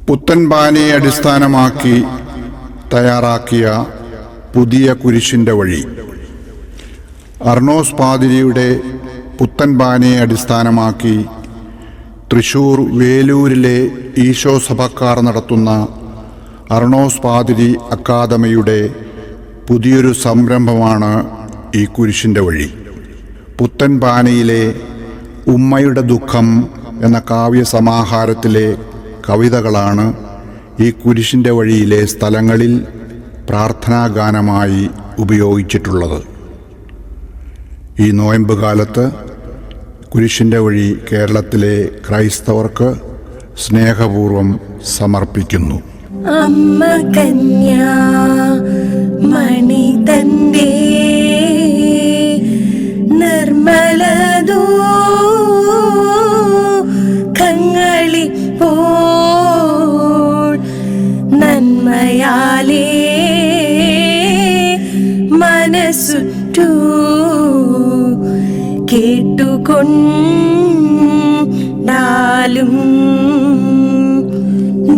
പുത്തൻ ബാനയെ അടിസ്ഥാനമാക്കി തയ്യാറാക്കിയ പുതിയ കുരിശിൻ്റെ വഴി. അർണോസ് പാതിരിയുടെ പുത്തൻ ബാനയെ അടിസ്ഥാനമാക്കി തൃശൂർ വേലൂരിലെ ഈശോ സഭക്കാർ നടത്തുന്ന അർണോസ് പാതിരി അക്കാദമിയുടെ പുതിയൊരു സംരംഭമാണ് ഈ കുരിശിൻ്റെ വഴി. പുത്തൻ ബാനയിലെ ഉമ്മയുടെ ദുഃഖം എന്ന കാവ്യസമാഹാരത്തിലെ കവിതകളാണ് ഈ കുരിശിൻ്റെ വഴിയിലെ സ്ഥലങ്ങളിൽ പ്രാർത്ഥനാഗാനമായി ഉപയോഗിച്ചിട്ടുള്ളത്. ഈ നോയമ്പ് കാലത്ത് കുരിശിൻ്റെ വഴി കേരളത്തിലെ ക്രൈസ്തവർക്ക് സ്നേഹപൂർവം സമർപ്പിക്കുന്നു. അമ്മ കന്യാ മണി തന്റെ നിർമ്മലതോ കങ്ങളിപ്പോൾ നന്മയാലേ മനസ്സുറ്റു കേട്ടുകൊണ്ടാലും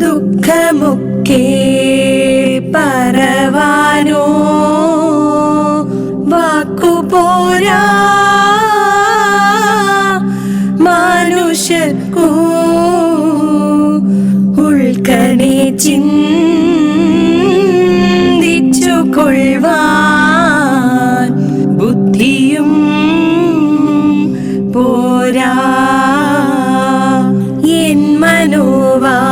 ദുഃഖമൊക്കെ പറവാനോ വാക്കുപോരാ മനുഷ്യർക്കു ഉൾക്കനെ ചിന്തിച്ചു കൊള്ളുവാൻ ബുദ്ധിയും പോരാ. എൻ മനോവാക്കിൻ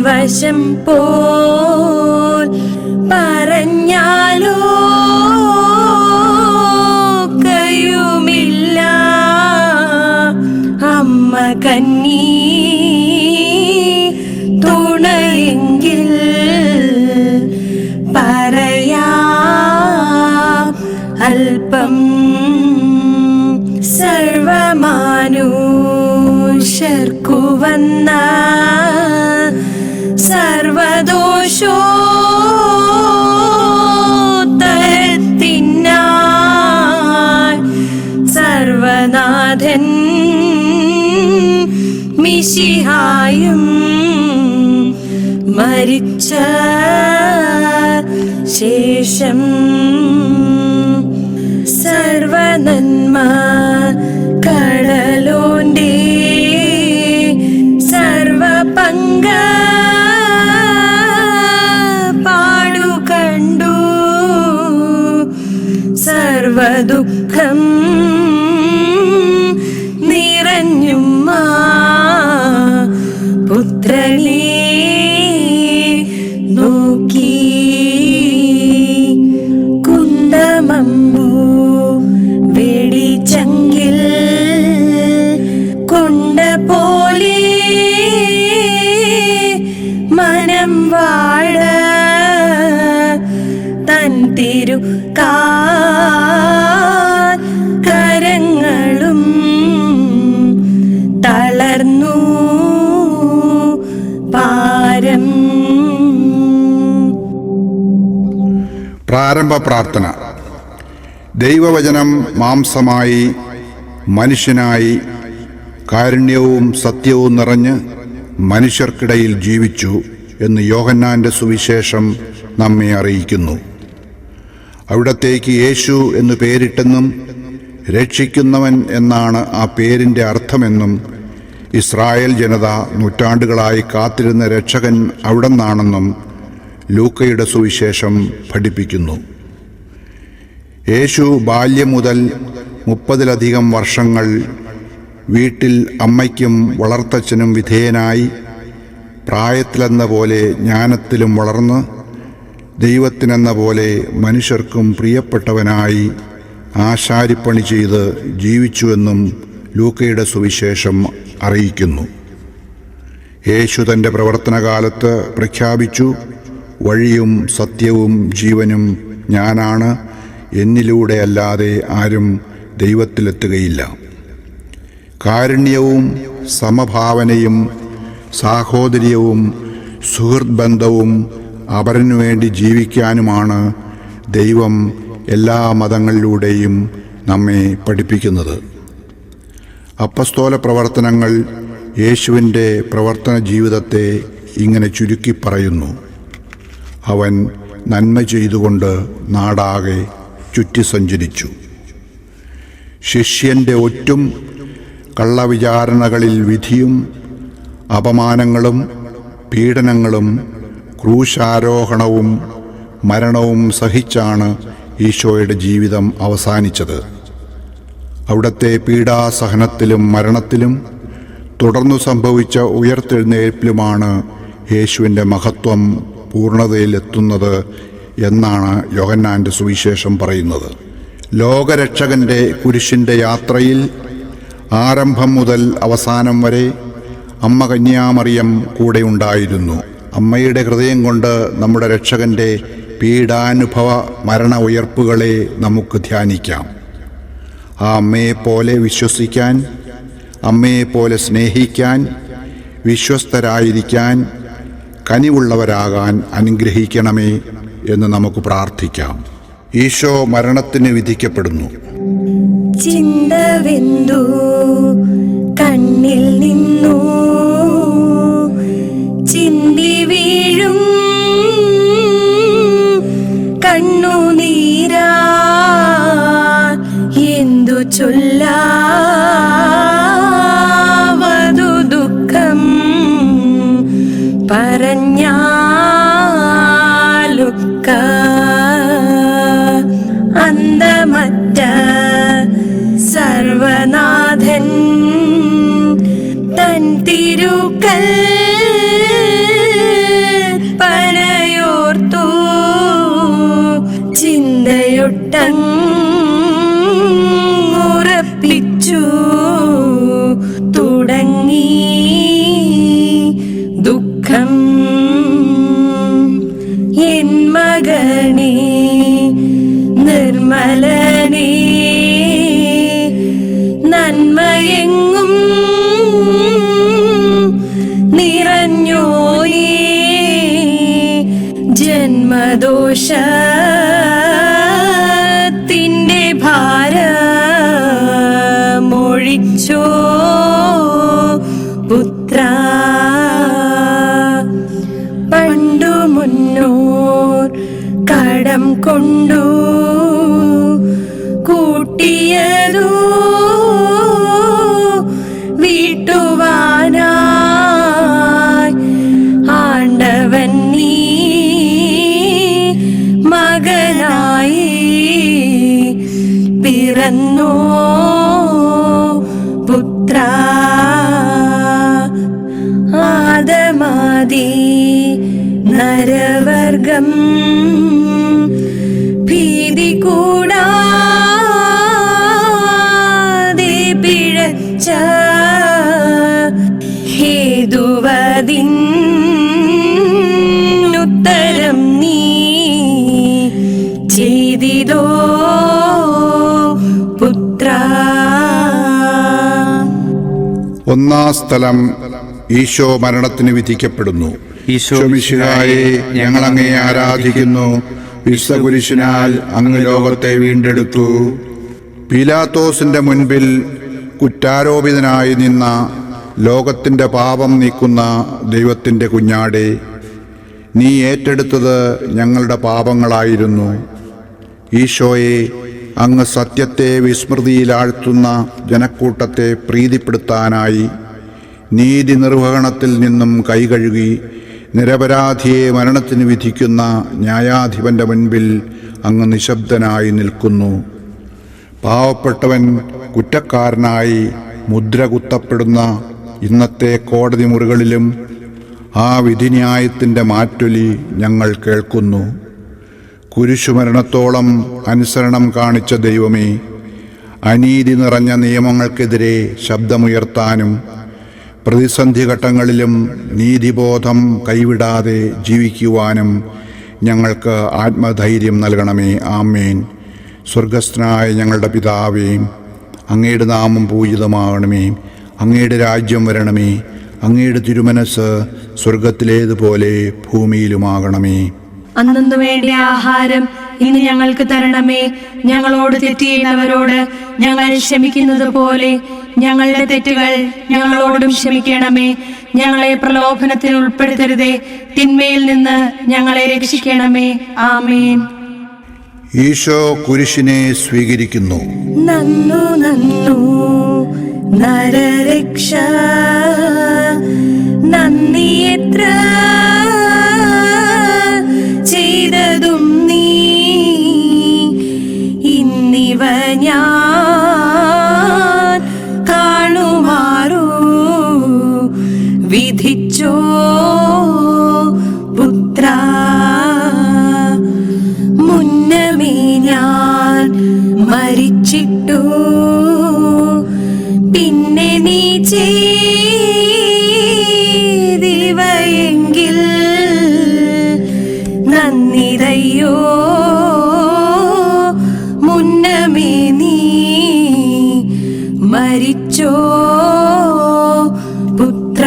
വശം പോൽ പറഞ്ഞാലോ കയുമില്ല അമ്മ കന്നി തുണയെങ്കിൽ പറയാ അല്പം. സർവമാനുഷർക്കു വന്ന സർവദോഷോത്തരത്തിനായി സർവനാഥൻ മിശിഹായും മരിച്ച ശേഷം സർവനന്മ കടലോന്റെ സർവപങ്ക പാടു കണ്ടു സർവദുഃഖം നിറഞ്ഞുമ്മ പുത്രനെ നോക്കി കുന്തമമ്പു വെടിച്ചങ്കിൽ കൊണ്ട പോലെ മനം വാഴ തൻ തിരു കരങ്ങളും തളർന്നു പാരം. പ്രാരംഭ പ്രാർത്ഥന. ദൈവവചനം മാംസമായി മനുഷ്യനായി കാരുണ്യവും സത്യവും നിറഞ്ഞ് മനുഷ്യർക്കിടയിൽ ജീവിച്ചു എന്ന് യോഹന്നാന്റെ സുവിശേഷം നമ്മെ അറിയിക്കുന്നു. അവിടത്തേക്ക് യേശു എന്ന് പേരിട്ടെന്നും രക്ഷിക്കുന്നവൻ എന്നാണ് ആ പേരിൻ്റെ അർത്ഥമെന്നും ഇസ്രായേൽ ജനത നൂറ്റാണ്ടുകളായി കാത്തിരുന്ന രക്ഷകൻ അവിടെന്നാണെന്നും ലൂക്കയുടെ സുവിശേഷം പഠിപ്പിക്കുന്നു. യേശു ബാല്യം മുതൽ 30-ലധികം വർഷങ്ങൾ വീട്ടിൽ അമ്മയ്ക്കും വളർത്തച്ഛനും വിധേയനായി പ്രായത്തിലെന്ന പോലെ ജ്ഞാനത്തിലും വളർന്ന് ദൈവത്തിനെന്ന പോലെ മനുഷ്യർക്കും പ്രിയപ്പെട്ടവനായി ആശാരിപ്പണി ചെയ്ത് ജീവിച്ചുവെന്നും ലൂക്കയുടെ സുവിശേഷം അറിയിക്കുന്നു. യേശു തൻ്റെ പ്രവർത്തനകാലത്ത് പ്രഖ്യാപിച്ചു, വഴിയും സത്യവും ജീവനും ഞാനാണ്, എന്നിലൂടെ അല്ലാതെ ആരും ദൈവത്തിലെത്തുകയില്ല. കാരുണ്യവും സമഭാവനയും സാഹോദര്യവും സുഹൃത്ത് ബന്ധവും അവരനു വേണ്ടി ജീവിക്കാനുമാണ് ദൈവം എല്ലാ മതങ്ങളിലൂടെയും നമ്മെ പഠിപ്പിക്കുന്നത്. അപ്പസ്തോല പ്രവർത്തനങ്ങൾ യേശുവിൻ്റെ പ്രവർത്തന ജീവിതത്തെ ഇങ്ങനെ ചുരുക്കി പറയുന്നു. അവൻ നന്മ ചെയ്തുകൊണ്ട് നാടാകെ ചുറ്റി സഞ്ചരിച്ചു. ശിഷ്യൻ്റെ ഒറ്റും കള്ളവിചാരണകളിൽ വിധിയും അപമാനങ്ങളും പീഡനങ്ങളും ക്രൂശാരോഹണവും മരണവും സഹിച്ചാണ് ഈശോയുടെ ജീവിതം അവസാനിച്ചത്. അവിടുത്തെ പീഡാസഹനത്തിലും മരണത്തിലും തുടർന്നു സംഭവിച്ച ഉയർത്തെഴുന്നേൽപ്പിലുമാണ് യേശുവിൻ്റെ മഹത്വം പൂർണ്ണതയിലെത്തുന്നത് എന്നാണ് യോഹന്നാൻ്റെ സുവിശേഷം പറയുന്നത്. ലോകരക്ഷകൻ്റെ കുരിശിൻ്റെ യാത്രയിൽ ആരംഭം മുതൽ അവസാനം വരെ അമ്മ കന്യാമറിയം കൂടെ ഉണ്ടായിരുന്നു. അമ്മയുടെ ഹൃദയം കൊണ്ട് നമ്മുടെ രക്ഷകൻ്റെ പീഡാനുഭവ മരണ ഉയർപ്പുകളെ നമുക്ക് ധ്യാനിക്കാം. ആ അമ്മയെപ്പോലെ വിശ്വസിക്കാൻ, അമ്മയെപ്പോലെ സ്നേഹിക്കാൻ, വിശ്വസ്തരായിരിക്കാൻ, കനിവുള്ളവരാകാൻ അനുഗ്രഹിക്കണമേ എന്ന് നമുക്ക് പ്രാർത്ഥിക്കാം. ഈശോ മരണത്തിന് വിധിക്കപ്പെടുന്നു. ചിന്തവെന്തു കണ്ണിൽ നിന്നു ചിന്തി വീഴും കണ്ണുനീരാ എന്തു ചൊല്ലാവതു ദുഃഖം പറഞ്ഞാലുക്ക അന്തമറ്റ സർവനാഥൻ തൻ തിരുക്കൽ പനയോർത്തു ചിന്തയൊട്ടങ്ങുറപ്പിച്ചു തുടങ്ങി ദുഃഖം. എൻ മകനേ നിർമ്മലനേ നന്മയെങ്ങും നിറഞ്ഞോനേ ജന്മദോഷത്തിൻ്റെ ഭാരമൊഴിച്ചോ പുത്ര. പണ്ടു മുന്നോർ കടം കൊണ്ടു കൂട്ടിയതു വീട്ടുവാനായി ആണ്ടവൻ നീ മകനായി പിറന്നോ പുത്ര. ആദമാദി നരവർഗം ഭീതി കൂടാതെ പിഴച്ച ഹേതുവതിന്നുത്തരം നീ ചെയ്തിതോ പുത്ര. ഒന്നാം സ്ഥലം ഈശോ മരണത്തിന് വിധിക്കപ്പെടുന്നു. ഈശോ മിശിഹായെ, ഞങ്ങൾ അങ്ങയെ ആരാധിക്കുന്നു. വിശുദ്ധ കുരിശിനാൽ അങ്ങ് ലോകത്തെ വീണ്ടെടുത്തു. പീലാത്തോസിന്റെ മുൻപിൽ കുറ്റാരോപിതനായി നിന്ന ലോകത്തിന്റെ പാപം നീക്കുന്ന ദൈവത്തിന്റെ കുഞ്ഞാടെ, നീ ഏറ്റെടുത്തത് ഞങ്ങളുടെ പാപങ്ങളായിരുന്നു. ഈശോയെ, അങ്ങ് സത്യത്തെ വിസ്മൃതിയിലാഴ്ത്തുന്ന ജനക്കൂട്ടത്തെ പ്രീതിപ്പെടുത്താനായി നീതി നിർവഹണത്തിൽ നിന്നും കൈകഴുകി നിരപരാധിയെ മരണത്തിന് വിധിക്കുന്ന ന്യായാധിപന്റെ മുൻപിൽ അങ്ങ് നിശബ്ദനായി നിൽക്കുന്നു. പാവപ്പെട്ടവൻ കുറ്റക്കാരനായി മുദ്ര കുത്തപ്പെടുന്ന ഇന്നത്തെ കോടതി മുറികളിലും ആ വിധിന്യായത്തിൻ്റെ മാറ്റൊലി ഞങ്ങൾ കേൾക്കുന്നു. കുരിശുമരണത്തോളം അനുസരണം കാണിച്ച ദൈവമേ, അനീതി നിറഞ്ഞ നിയമങ്ങൾക്കെതിരെ ശബ്ദമുയർത്താനും പ്രതിസന്ധി ഘട്ടങ്ങളിലും നീതിബോധം കൈവിടാതെ ജീവിക്കുവാനും ഞങ്ങൾക്ക് ആത്മധൈര്യം നൽകണമേ. ആമേൻ. സ്വർഗസ്ഥനായ ഞങ്ങളുടെ പിതാവേ, അങ്ങയുടെ നാമം പൂജിതമാകണമേ. അങ്ങയുടെ രാജ്യം വരണമേ. അങ്ങയുടെ തിരുമനസ് സ്വർഗത്തിലേതുപോലെ ഭൂമിയിലുമാകണമേ. അന്നു വേണ്ട ആഹാരം ഇന്ന് ഞങ്ങൾക്ക് തരണമേ. ഞങ്ങളോട് തെറ്റ് ചെയ്യുന്നവരോട് ഞങ്ങൾ ക്ഷമിക്കുന്നത് പോലെ ഞങ്ങളുടെ തെറ്റുകൾ ഞങ്ങളോടും ക്ഷമിക്കണമേ. ഞങ്ങളെ പ്രലോഭനത്തിൽ ഉൾപ്പെടുത്തരുതേ, തിന്മയിൽ നിന്ന് ഞങ്ങളെ രക്ഷിക്കണമേ. ആമേൻ. ഈശോ കുരിശിനെ സ്വീകരിക്കുന്നു. നന്നു നന്നു നരരക്ഷ നന്ദി എത്ര ചെയ്തതും നീ ഇന്നിവ ഞാൻ കാണുമാറു വിധിച്ചോ പുത്ര. മുന്നമേ ഞാൻ മരിച്ചിട്ടു പിന്നെ നീ ചെയ്തിവയെങ്കിൽ നന്ദിതയോ. മുന്നമേ നീ മരിച്ചോ പുത്ര.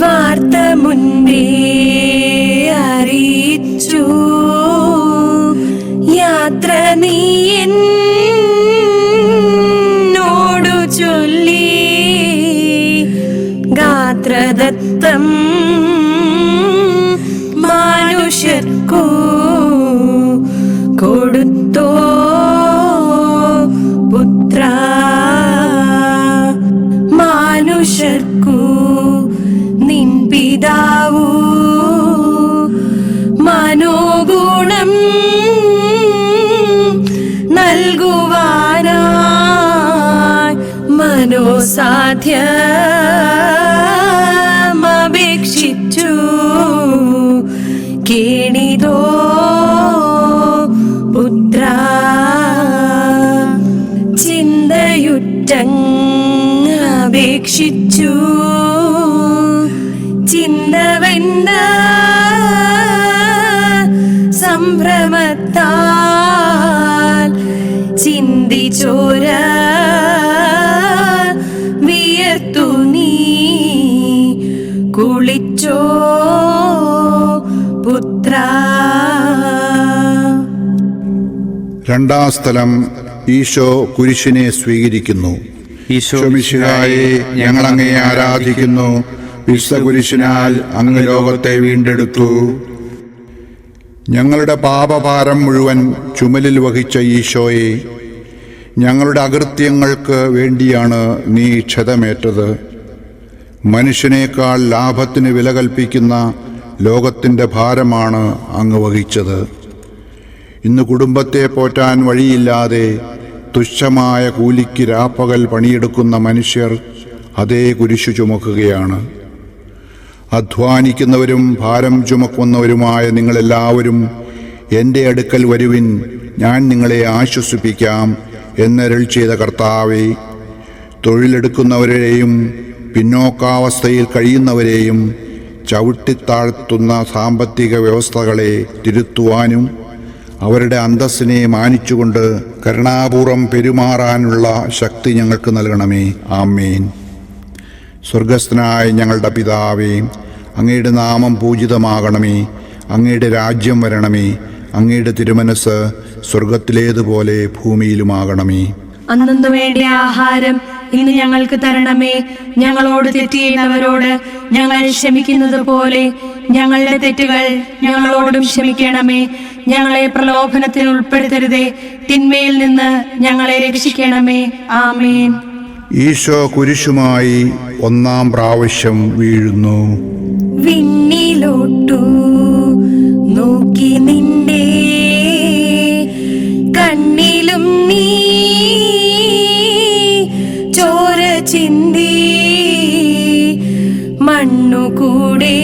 വാർത്ത മുൻപേ അറിയിച്ചു യാത്ര നീ എന്നോടു ചൊല്ലി ഗാത്രദത്തം മനുഷ്യർക്കു കൊടുത്തോ പുത്ര. മനുഷ്യർക്കു നിൻ പിതാവു മനോഗുണം നൽകുവാനായി മനോസാധ്യമപേക്ഷിച്ചു കേണിതോ പുത്ര. ചിന്തയുറ്റങ്ങപേക്ഷിച്ചു ചിന്തവെന്ത സംഭ്രമത്താൽ ചിന്തിച്ചോര വിയർത്തു നീ കുളിച്ചോ പുത്ര. രണ്ടാം സ്ഥലം ഈശോ കുരിശിനെ സ്വീകരിക്കുന്നു. ഈശോ മിശിഹായെ, ഞങ്ങൾ അങ്ങയെ ആരാധിക്കുന്നു. വിശുദ്ധ കുരിശിനാൽ അങ്ങ് ലോകത്തെ വീണ്ടെടുത്തു. ഞങ്ങളുടെ പാപഭാരം മുഴുവൻ ചുമലിൽ വഹിച്ച ഈശോയെ, ഞങ്ങളുടെ അകൃത്യങ്ങൾക്ക് വേണ്ടിയാണ് നീ ക്ഷതമേറ്റത്. മനുഷ്യനേക്കാൾ ലാഭത്തിന് വില കൽപ്പിക്കുന്ന ലോകത്തിൻ്റെ ഭാരമാണ് അങ്ങ് വഹിച്ചത്. ഇന്ന് കുടുംബത്തെ പോറ്റാൻ വഴിയില്ലാതെ തുച്ഛമായ കൂലിക്ക് രാപ്പകൽ പണിയെടുക്കുന്ന മനുഷ്യർ അതേ കുരിശു ചുമക്കുകയാണ്. അധ്വാനിക്കുന്നവരും ഭാരം ചുമക്കുന്നവരുമായ നിങ്ങളെല്ലാവരും എൻ്റെ അടുക്കൽ വരുവിൻ, ഞാൻ നിങ്ങളെ ആശ്വസിപ്പിക്കാം എന്നരുൾ ചെയ്ത കർത്താവേ, തൊഴിലെടുക്കുന്നവരെയും പിന്നോക്കാവസ്ഥയിൽ കഴിയുന്നവരെയും ചവിട്ടിത്താഴ്ത്തുന്ന സാമ്പത്തിക വ്യവസ്ഥകളെ തിരുത്തുവാനും അവരുടെ അന്തസ്സിനെ മാനിച്ചുകൊണ്ട് കരുണാപൂർവം പെരുമാറാനുള്ള ശക്തി ഞങ്ങൾക്ക് നൽകണമേ. ആമേൻ. സ്വർഗസ്ഥനായ ഞങ്ങളുടെ പിതാവേ, അങ്ങയുടെ നാമം പൂജിതമാകണമേ. അങ്ങയുടെ രാജ്യം വരണമേ. അങ്ങയുടെ തിരുമനസ് സ്വർഗത്തിലേതുപോലെ ഭൂമിയിലുമാകണമേ. അന്നു വേണ്ടിയ ആഹാരം ഇന്ന് ഞങ്ങൾക്ക് തരണമേ. ഞങ്ങളോട് തെറ്റ് ചെയ്യുന്നവരോട് ഞങ്ങൾ ക്ഷമിക്കുന്നത് പോലെ ഞങ്ങളുടെ തെറ്റുകൾ ഞങ്ങളോടും ക്ഷമിക്കണമേ. ഞങ്ങളെ പ്രലോഭനത്തിൽ ഉൾപ്പെടുത്തരുതേ, തിന്മയിൽ നിന്ന് ഞങ്ങളെ രക്ഷിക്കണമേ. ആമേൻ. ഈശോ കുരിശുമായി ഒന്നാം പ്രാവശ്യം വീഴുന്നു. വിണ്ണിലോട്ടു നോക്കി നിന്റെ കണ്ണിലും നീ ചോര ചിന്തി മണ്ണുകൂടെ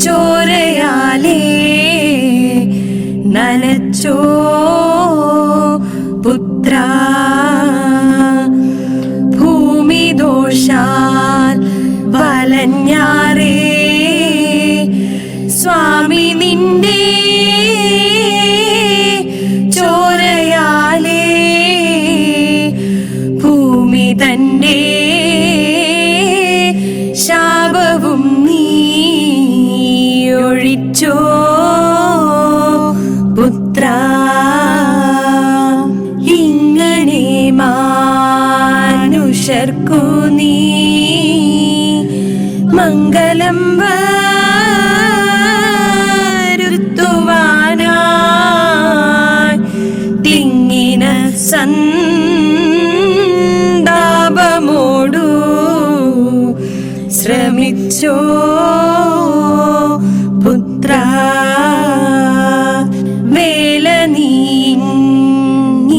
ചോരയാലേ നനച്ചോ പുത്ര. ഭൂമി ദോഷാൽ വലഞ്ഞാറേ സ്വാമി നിന്റെ ചോരയാലേ ഭൂമി തന്റെ ശാപവും നീ ഒഴിച്ചോ പുത്ര. മംഗലം വരുത്തുവാനായി തിങ്ങിന സന്താപമോടു ശ്രമിച്ചോ പുത്ര. വേല നീ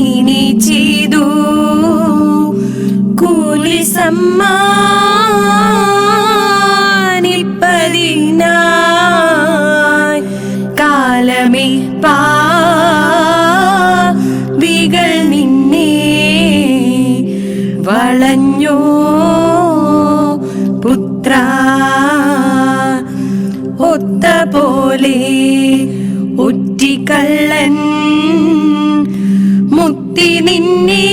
ഇനി ചെയ്തു കൂലി സമ്മാനിപ്പതിനായി കാലമേ പാവികൾ നിന്നെ വളഞ്ഞോ പുത്ര. ഒത്ത പോലെ ഒറ്റിക്കള്ളൻ മുത്തി നിന്നെ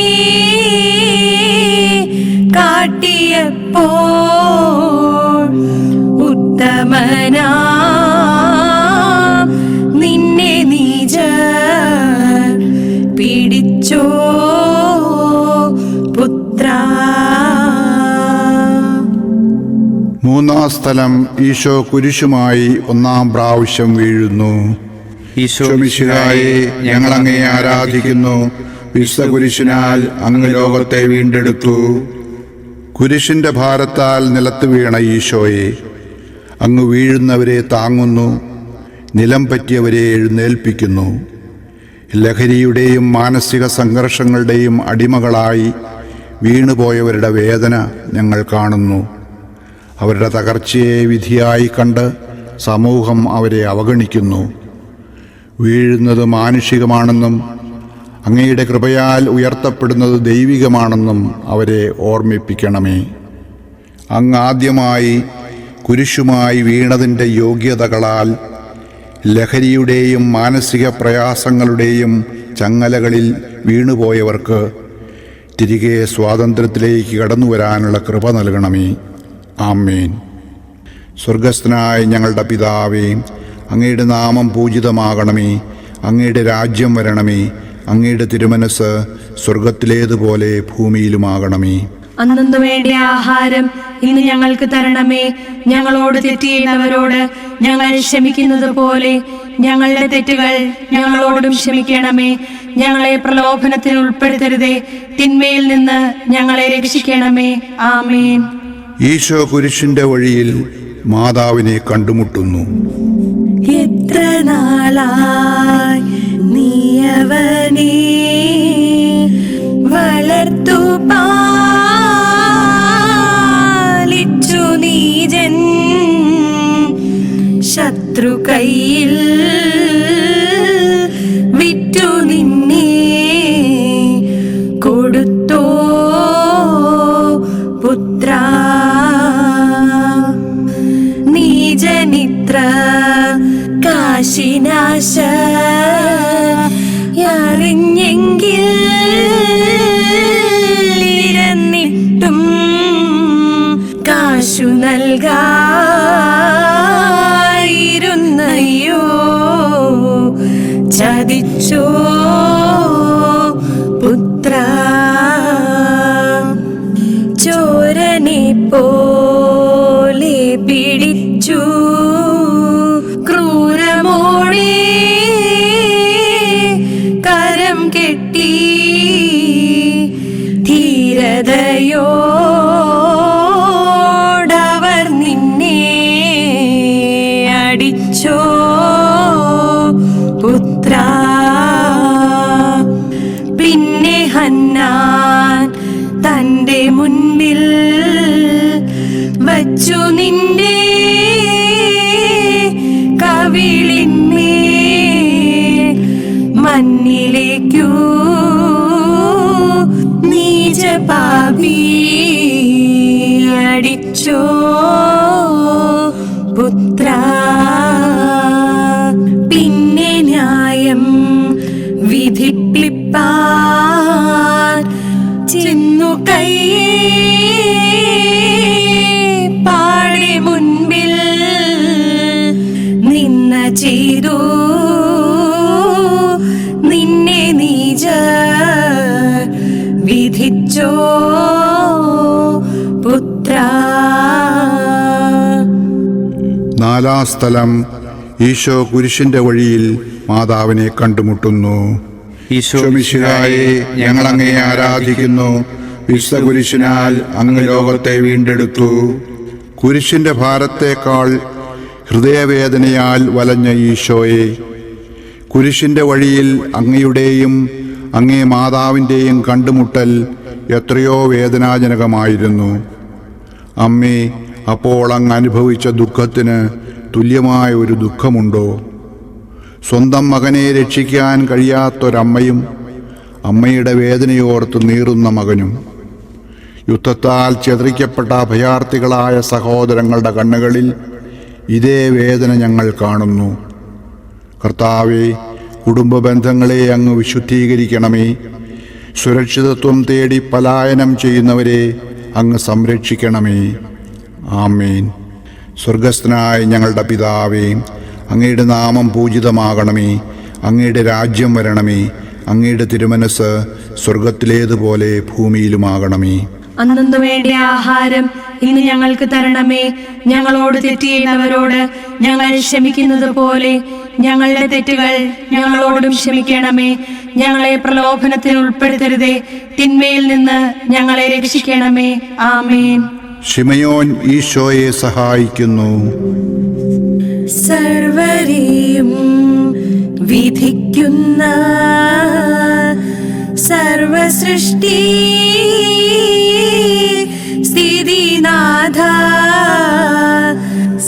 കാട്ടിയപ്പോൾ ഉത്തമനാ നിന്നെ നീചർ പിടിച്ചോ പുത്ര. മൂന്നാം സ്ഥലം ഈശോ കുരിശുമായി ഒന്നാം പ്രാവശ്യം വീഴുന്നു. ഈശോ മിശിഹായേ, ഞങ്ങൾ അങ്ങയെ ആരാധിക്കുന്നു. വിശുദ്ധ കുരിശിനാൽ അങ്ങ് ലോകത്തെ വീണ്ടെടുത്തു. കുരിശിന്റെ ഭാരത്താൽ നിലത്ത് വീണ ഈശോയെ, അങ്ങ് വീഴുന്നവരെ താങ്ങുന്നു, നിലം പറ്റിയവരെ എഴുന്നേൽപ്പിക്കുന്നു. ലഹരിയുടെയും മാനസിക സംഘർഷങ്ങളുടെയും അടിമകളായി വീണുപോയവരുടെ വേദന ഞങ്ങൾ കാണുന്നു. അവരുടെ തകർച്ചയെ വിധിയായി കണ്ട് സമൂഹം അവരെ അവഗണിക്കുന്നു. വീഴുന്നത് മാനുഷികമാണെന്നും അങ്ങയുടെ കൃപയാൽ ഉയർത്തപ്പെടുന്നത് ദൈവികമാണെന്നും അവരെ ഓർമ്മിപ്പിക്കണമേ. അങ്ങ് ആദ്യമായി കുരിശുമായി വീണതിൻ്റെ യോഗ്യതകളാൽ ലഹരിയുടെയും മാനസിക പ്രയാസങ്ങളുടെയും ചങ്ങലകളിൽ വീണുപോയവർക്ക് തിരികെ സ്വാതന്ത്ര്യത്തിലേക്ക് കടന്നു വരാനുള്ള കൃപ നൽകണമേ. ആമേൻ. സ്വർഗസ്ഥനായ ഞങ്ങളുടെ പിതാവേ, അങ്ങയുടെ നാമം പൂജിതമാകണമേ. അങ്ങയുടെ രാജ്യം വരണമേ. അങ്ങയുടെ തിരുമനസ് സ്വർഗത്തിലേതുപോലെ ഭൂമിയിലുമാകണമേ. അന്നു വേണ്ട ആഹാരം ഇന്ന് ഞങ്ങൾക്ക് തരണമേ. ഞങ്ങളോട് തെറ്റ് ചെയ്യുന്നവരോട് ഞങ്ങൾ ക്ഷമിക്കുന്നത് പോലെ ഞങ്ങളുടെ തെറ്റുകൾ ഞങ്ങളോടും ക്ഷമിക്കണമേ. ഞങ്ങളെ പ്രലോഭനത്തിൽ ഉൾപ്പെടുത്തരുതേ, തിന്മയിൽ നിന്ന് ഞങ്ങളെ രക്ഷിക്കണമേ. ആമേൻ. ഈശോ കുരിശിന്റെ വഴിയിൽ മാതാവിനെ കണ്ടുമുട്ടുന്നു. എത്ര നാളായി നീയവനെ വളർത്തു പാലിച്ചു നീജൻ, ശത്രു കയ്യിൽ വിറ്റു നിന്നെ കൊടുത്തോ പുത്ര. നീജനിത്ര കാശിനാശ അറിഞ്ഞെങ്കിൽ ഇരന്നിട്ടും കാശു നൽകായിരുന്നയ്യോ ചതിച്ചോ പുത്ര. ചോരനെ പോലെ പിടിച്ചു ക്രൂരമോടെ കരം കെട്ടി ധീരതയോടവർ നിന്നെ അടിച്ചോ പുത്ര. പിന്നെ ഹന്നാൻ തന്റെ മുൻപിൽ വച്ചു നിന്റെ കവിളിന്മേൽ മണ്ണിലേക്കു നീചപാപി അടിച്ചോ പുത്ര. പിന്നെ ന്യായം വിധിപ്പിപ്പാൻ ചെന്നു കയ്യേ പാടെ മുൻപിൽ നിന്ന ചെയ്തു നിന്നെ നീച വിധിച്ചോ പുത്ര. നാലാം സ്ഥലം ഈശോ കുരിശിന്റെ വഴിയിൽ മാതാവിനെ കണ്ടുമുട്ടുന്നു. ഈശോമിശിഹായെ, ഞങ്ങൾ അങ്ങയെ ആരാധിക്കുന്നു. വിശുദ്ധ കുരിശിനാൽ അങ്ങ് ലോകത്തെ വീണ്ടെടുത്തു. കുരിശിന്റെ ഭാരത്തേക്കാൾ ഹൃദയവേദനയാൽ വലഞ്ഞ ഈശോയെ, കുരിശിന്റെ വഴിയിൽ അങ്ങയുടെയും അങ്ങേ മാതാവിൻ്റെയും കണ്ടുമുട്ടൽ എത്രയോ വേദനാജനകമായിരുന്നു. അമ്മേ, അപ്പോൾ അങ്ങ് അനുഭവിച്ച ദുഃഖത്തിന് തുല്യമായ ഒരു ദുഃഖമുണ്ടോ? സ്വന്തം മകനെ രക്ഷിക്കാൻ കഴിയാത്തൊരമ്മയും അമ്മയുടെ വേദനയോർത്ത് നീറുന്ന മകനും, യുദ്ധത്താൽ ചെതറിക്കപ്പെട്ട അഭയാർത്ഥികളായ സഹോദരങ്ങളുടെ കണ്ണുകളിൽ ഇതേ വേദന ഞങ്ങൾ കാണുന്നു. കർത്താവേ, കുടുംബ ബന്ധങ്ങളെ അങ്ങ് വിശുദ്ധീകരിക്കണമേ. സുരക്ഷിതത്വം തേടി പലായനം ചെയ്യുന്നവരെ അങ്ങ് സംരക്ഷിക്കണമേ. ആമേൻ. സ്വർഗസ്ഥനായ ഞങ്ങളുടെ പിതാവേ, അങ്ങയുടെ നാമം പൂജിതമാകണമേ. അങ്ങയുടെ രാജ്യം വരണമേ. അങ്ങയുടെ തിരുമനസ് സ്വർഗത്തിലേതുപോലെ ഭൂമിയിലുമാകണമേ. അന്നു വേണ്ട ആഹാരം ഇന്ന് ഞങ്ങൾക്ക് തരണമേ. ഞങ്ങളോട് തെറ്റ് ചെയ്യുന്നവരോട് ഞങ്ങൾ ക്ഷമിക്കുന്നത് പോലെ ഞങ്ങളുടെ തെറ്റുകൾ ഞങ്ങളോടും ക്ഷമിക്കണമേ. ഞങ്ങളെ പ്രലോഭനത്തിൽ ഉൾപ്പെടുത്തരുതേ, തിന്മയിൽ നിന്ന് ഞങ്ങളെ രക്ഷിക്കണമേ. ആമേൻ. ശിമയോൻ ഈശോയെ സഹായിക്കുന്നു. സർവരെയും വിധിക്കുന്ന സർവസൃഷ്ടി സ്ഥിതിനാഥ,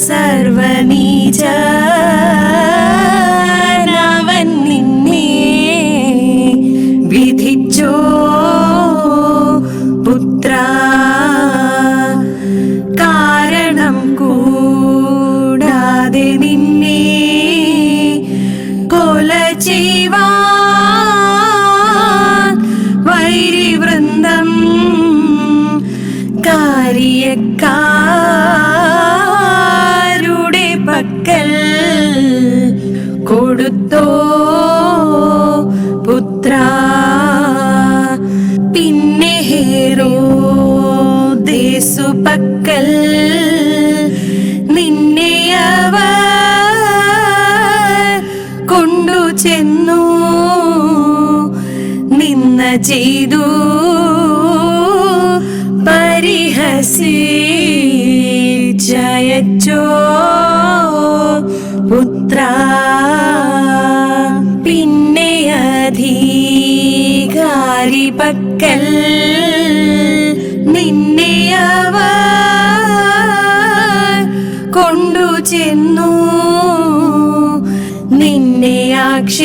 സർവനീചനവൻ നിന്നെ വിധിച്ചോ പുത്ര. കാരണം കൂടാതെ നിന്നെ കൊല ചെയ്യുവാൻ വൈരിവൃന്ദം കാര്യക്കാരുടെ പക്കൽ കൊടുത്തോ പുത്ര. പിന്നെ ഹേരോദേസു പക്കൽ നിന്നെ അവർ കൊണ്ടു ചെന്നു നിന്ന ചെയ്തു പരിഹസിച്ചയച്ചോ പുത്ര. പിന്നെ അധികാരി പക്കൽ നിന്നെ അവർ കൊണ്ടു ചെന്നു നിന്നെ ആക്ഷേപിച്ചു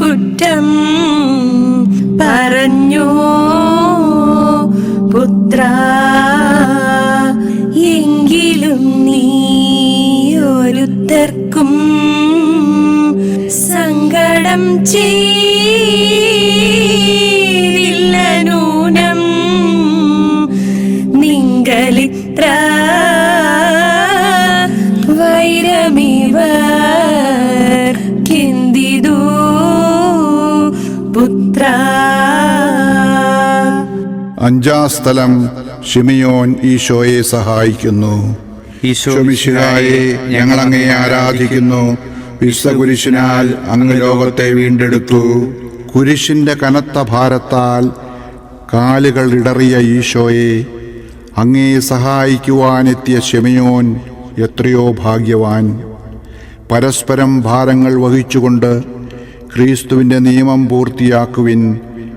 കുറ്റം പറഞ്ഞോ പുത്ര. എങ്കിലും നീ ഒരുത്തർക്കും സങ്കടം ചെയ്തില്ല നൂനം. നിങ്ങളിത്ര വൈരമിവർക്കെന്തിതു പുത്ര. അഞ്ചാം സ്ഥലം ശിമയോൻ ഈശോയെ സഹായിക്കുന്നു. ഈശോമിശിഹായെ, ഞങ്ങൾ അങ്ങയെ ആരാധിക്കുന്നു. വിശുദ്ധ കുരിശിനാൽ അങ്ങ് ലോകത്തെ വീണ്ടെടുത്തു. കുരിശിന്റെ കനത്ത ഭാരത്താൽ കാലുകൾ ഇടറിയ ഈശോയെ, അങ്ങയെ സഹായിക്കുവാനെത്തിയ ശിമയോൻ എത്രയോ ഭാഗ്യവാൻ. പരസ്പരം ഭാരങ്ങൾ വഹിച്ചുകൊണ്ട് ക്രിസ്തുവിൻ്റെ നിയമം പൂർത്തിയാക്കുവിൻ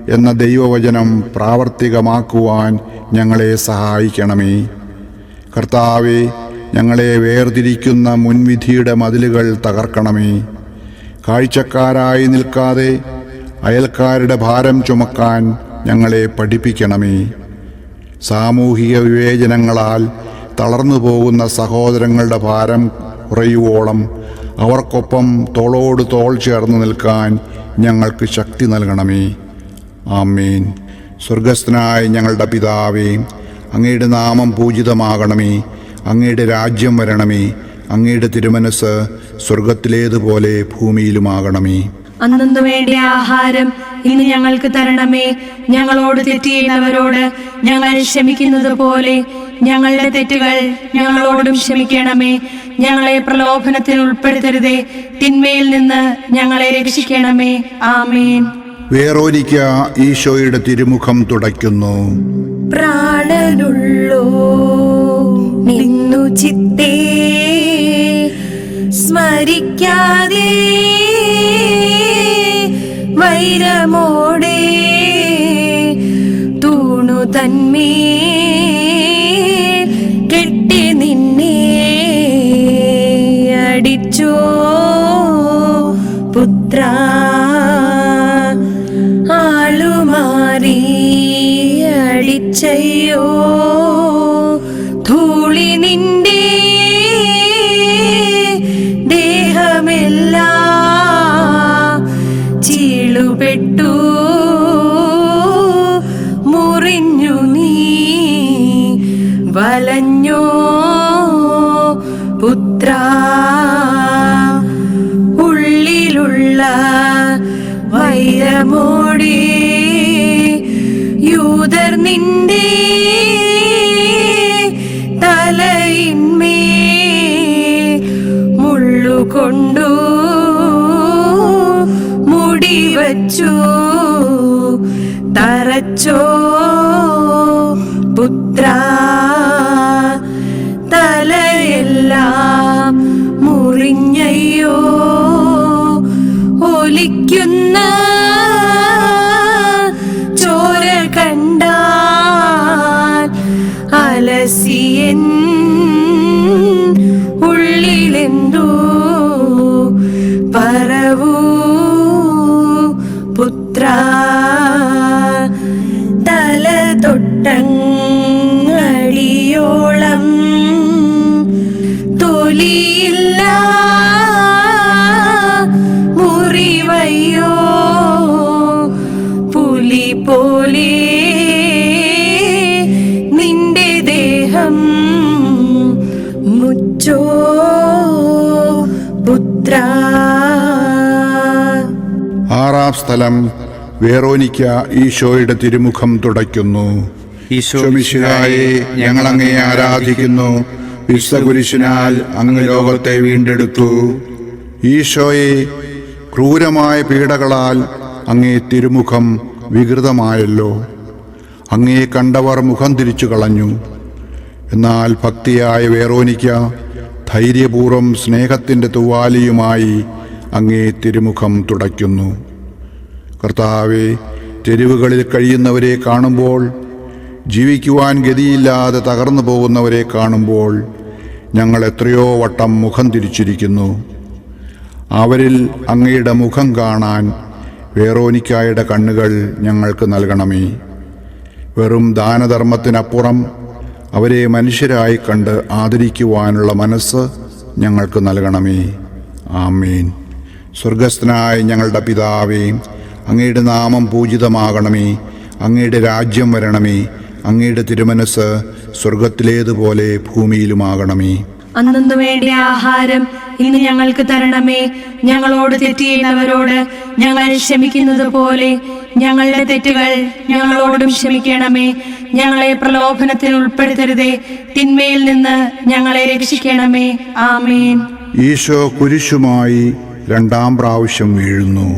എന്ന ദൈവവചനം പ്രാവർത്തികമാക്കുവാൻ ഞങ്ങളെ സഹായിക്കണമേ. കർത്താവേ, ഞങ്ങളെ വേർതിരിക്കുന്ന മുൻവിധിയുടെ മതിലുകൾ തകർക്കണമേ. കാഴ്ചക്കാരായി നിൽക്കാതെ അയൽക്കാരുടെ ഭാരം ചുമക്കാൻ ഞങ്ങളെ പഠിപ്പിക്കണമേ. സാമൂഹിക വിവേചനങ്ങളാൽ തളർന്നു പോകുന്ന സഹോദരങ്ങളുടെ ഭാരം കുറയുവോളം അവർക്കൊപ്പം തോളോട് തോൾ ചേർന്ന് നിൽക്കാൻ ഞങ്ങൾക്ക് ശക്തി നൽകണമേ. ആമേൻ. സ്വർഗസ്ഥനായ ഞങ്ങളുടെ പിതാവേ, അങ്ങയുടെ നാമം പൂജിതമാകണമേ. അങ്ങയുടെ രാജ്യം വരണമേ. അങ്ങയുടെ തിരുമനസ് സ്വർഗത്തിലേതുപോലെ ഭൂമിയിലുമാകണമേ. അന്നു വേണ്ട ആഹാരം ഇന്ന് ഞങ്ങൾക്ക് തരണമേ. ഞങ്ങളോട് തെറ്റ് ചെയ്യുന്നവരോട് ഞങ്ങൾ ക്ഷമിക്കുന്നത് പോലെ ഞങ്ങളുടെ തെറ്റുകൾ ഞങ്ങളോടും ക്ഷമിക്കണമേ. ഞങ്ങളെ പ്രലോഭനത്തിൽ ഉൾപ്പെടുത്തരുതേ, തിന്മയിൽ നിന്ന് ഞങ്ങളെ രക്ഷിക്കണമേ. ആമേൻ. വേറോനിക്ക ഈശോയുടെ തിരുമുഖം തുടയ്ക്കുന്നു. പ്രാണനുള്ളോ നിന്നു ചിത്തേ സ്മരിക്കാതെ വൈരമോടെ തൂണു തന്മേ കെട്ടി നിന്നെ അടിച്ചോ പുത്ര, ആളുമാറി അടിച്ചയ്യോ ധൂളി നിന്റെ ദേഹമെല്ലാം ചീളുപെട്ടു മുറിഞ്ഞു നീ വലഞ്ഞോ പുത്ര, ഉള്ളിലുള്ള വൈരമോടെ യൂതർ നിന്റെ തലയിന്മേ മുള്ളുകൊണ്ടു മുടിവച്ചു തറച്ചോ പുത്ര, തലയെല്ലാം മുറിഞ്ഞയ്യോ ഒലിക്കുന്ന ചോര കണ്ടാൽ അലസിയൻ ഉള്ളിലെന്തോ പറവൂ പുത്ര, തല തൊട്ടങ്ങടിയോളം തൊലിയില്ല മുറിവയ്യോ പുലി പോലെ നിന്റെ ദേഹം മുച്ചോ പുത്ര. ആറാം സ്ഥലം വേറോനിക്ക ഈശോയുടെ തിരുമുഖം തുടയ്ക്കുന്നു. ഈശോമിശിഹായെ, ഞങ്ങൾ അങ്ങയെ ആരാധിക്കുന്നു. വിശുദ്ധകുരിശിനാൽ അങ്ങ് ലോകത്തെ വീണ്ടെടുത്തു. ഈശോയെ, ക്രൂരമായ പീഡകളാൽ അങ്ങേ തിരുമുഖം വികൃതമായല്ലോ. അങ്ങയെ കണ്ടവർ മുഖം തിരിച്ചു കളഞ്ഞു. എന്നാൽ ഭക്തിയായ വേറോനിക്ക ധൈര്യപൂർവ്വം സ്നേഹത്തിൻ്റെ തുവാലിയുമായി അങ്ങേ തിരുമുഖം തുടയ്ക്കുന്നു. കർത്താവെ, തെരുവുകളിൽ കഴിയുന്നവരെ കാണുമ്പോൾ, ജീവിക്കുവാൻ ഗതിയില്ലാതെ തകർന്നു പോകുന്നവരെ കാണുമ്പോൾ ഞങ്ങൾ എത്രയോ വട്ടം മുഖം തിരിച്ചിരിക്കുന്നു. അവരിൽ അങ്ങയുടെ മുഖം കാണാൻ വേറോനിക്കായുടെ കണ്ണുകൾ ഞങ്ങൾക്ക് നൽകണമേ. വെറും ദാനധർമ്മത്തിനപ്പുറം അവരെ മനുഷ്യരായി കണ്ട് ആദരിക്കുവാനുള്ള മനസ്സ് ഞങ്ങൾക്ക് നൽകണമേ. ആമേൻ. സ്വർഗസ്ഥനായ ഞങ്ങളുടെ പിതാവേ, അങ്ങയുടെ നാമം പൂജിതമാകണമേ. അങ്ങയുടെ രാജ്യം വരണമേ. അങ്ങയുടെ തിരുമനസ് സ്വർഗത്തിലേതുപോലെ ഭൂമിയിലുമാകണമേ. അന്നു വേണ്ട ആഹാരം ഇന്ന് ഞങ്ങൾക്ക് തരണമേ. ഞങ്ങളോട് തെറ്റ് ചെയ്യുന്നവരോട് ഞങ്ങൾ ക്ഷമിക്കുന്നത് പോലെ ഞങ്ങളുടെ തെറ്റുകൾ ഞങ്ങളോടും ക്ഷമിക്കണമേ. ഞങ്ങളെ പ്രലോഭനത്തിൽ ഉൾപ്പെടുത്തരുതേ, തിന്മയിൽ നിന്ന് ഞങ്ങളെ രക്ഷിക്കണമേ. ആമേൻ. ഈശോ കുരിശുമായി രണ്ടാം പ്രാവശ്യം വീഴുന്നു.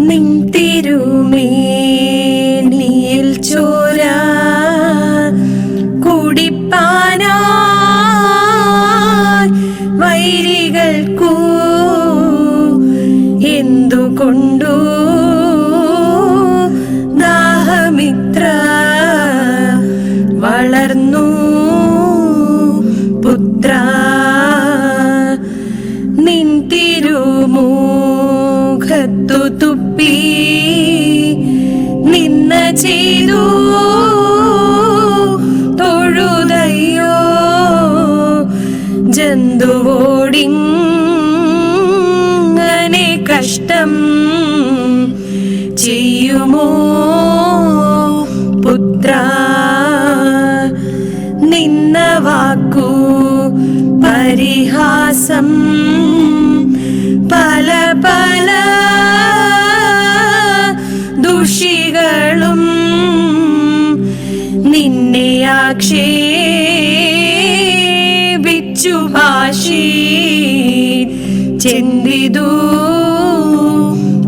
നിൻ തിരുമേനിയിൽ ചോര കുടിപ്പാനായി വൈരികൾക്കു എന്തുകൊണ്ടു ദാഹമിത്ര വളർന്നു പുത്ര, നിൻ തിരുമുഖത്തു തുപ്പി നിന്ന ചെയ്തു തൊഴുതയ്യോ ജന്തുവോടിങ്ങനെ കഷ്ടം ചെയ്യുമോ പുത്ര, നിന്ന വാക്കു പരിഹാസം പല പല ദുഷികളും നിന്നെ ആക്ഷേപിച്ചു ഭാഷി ചെന്തിതു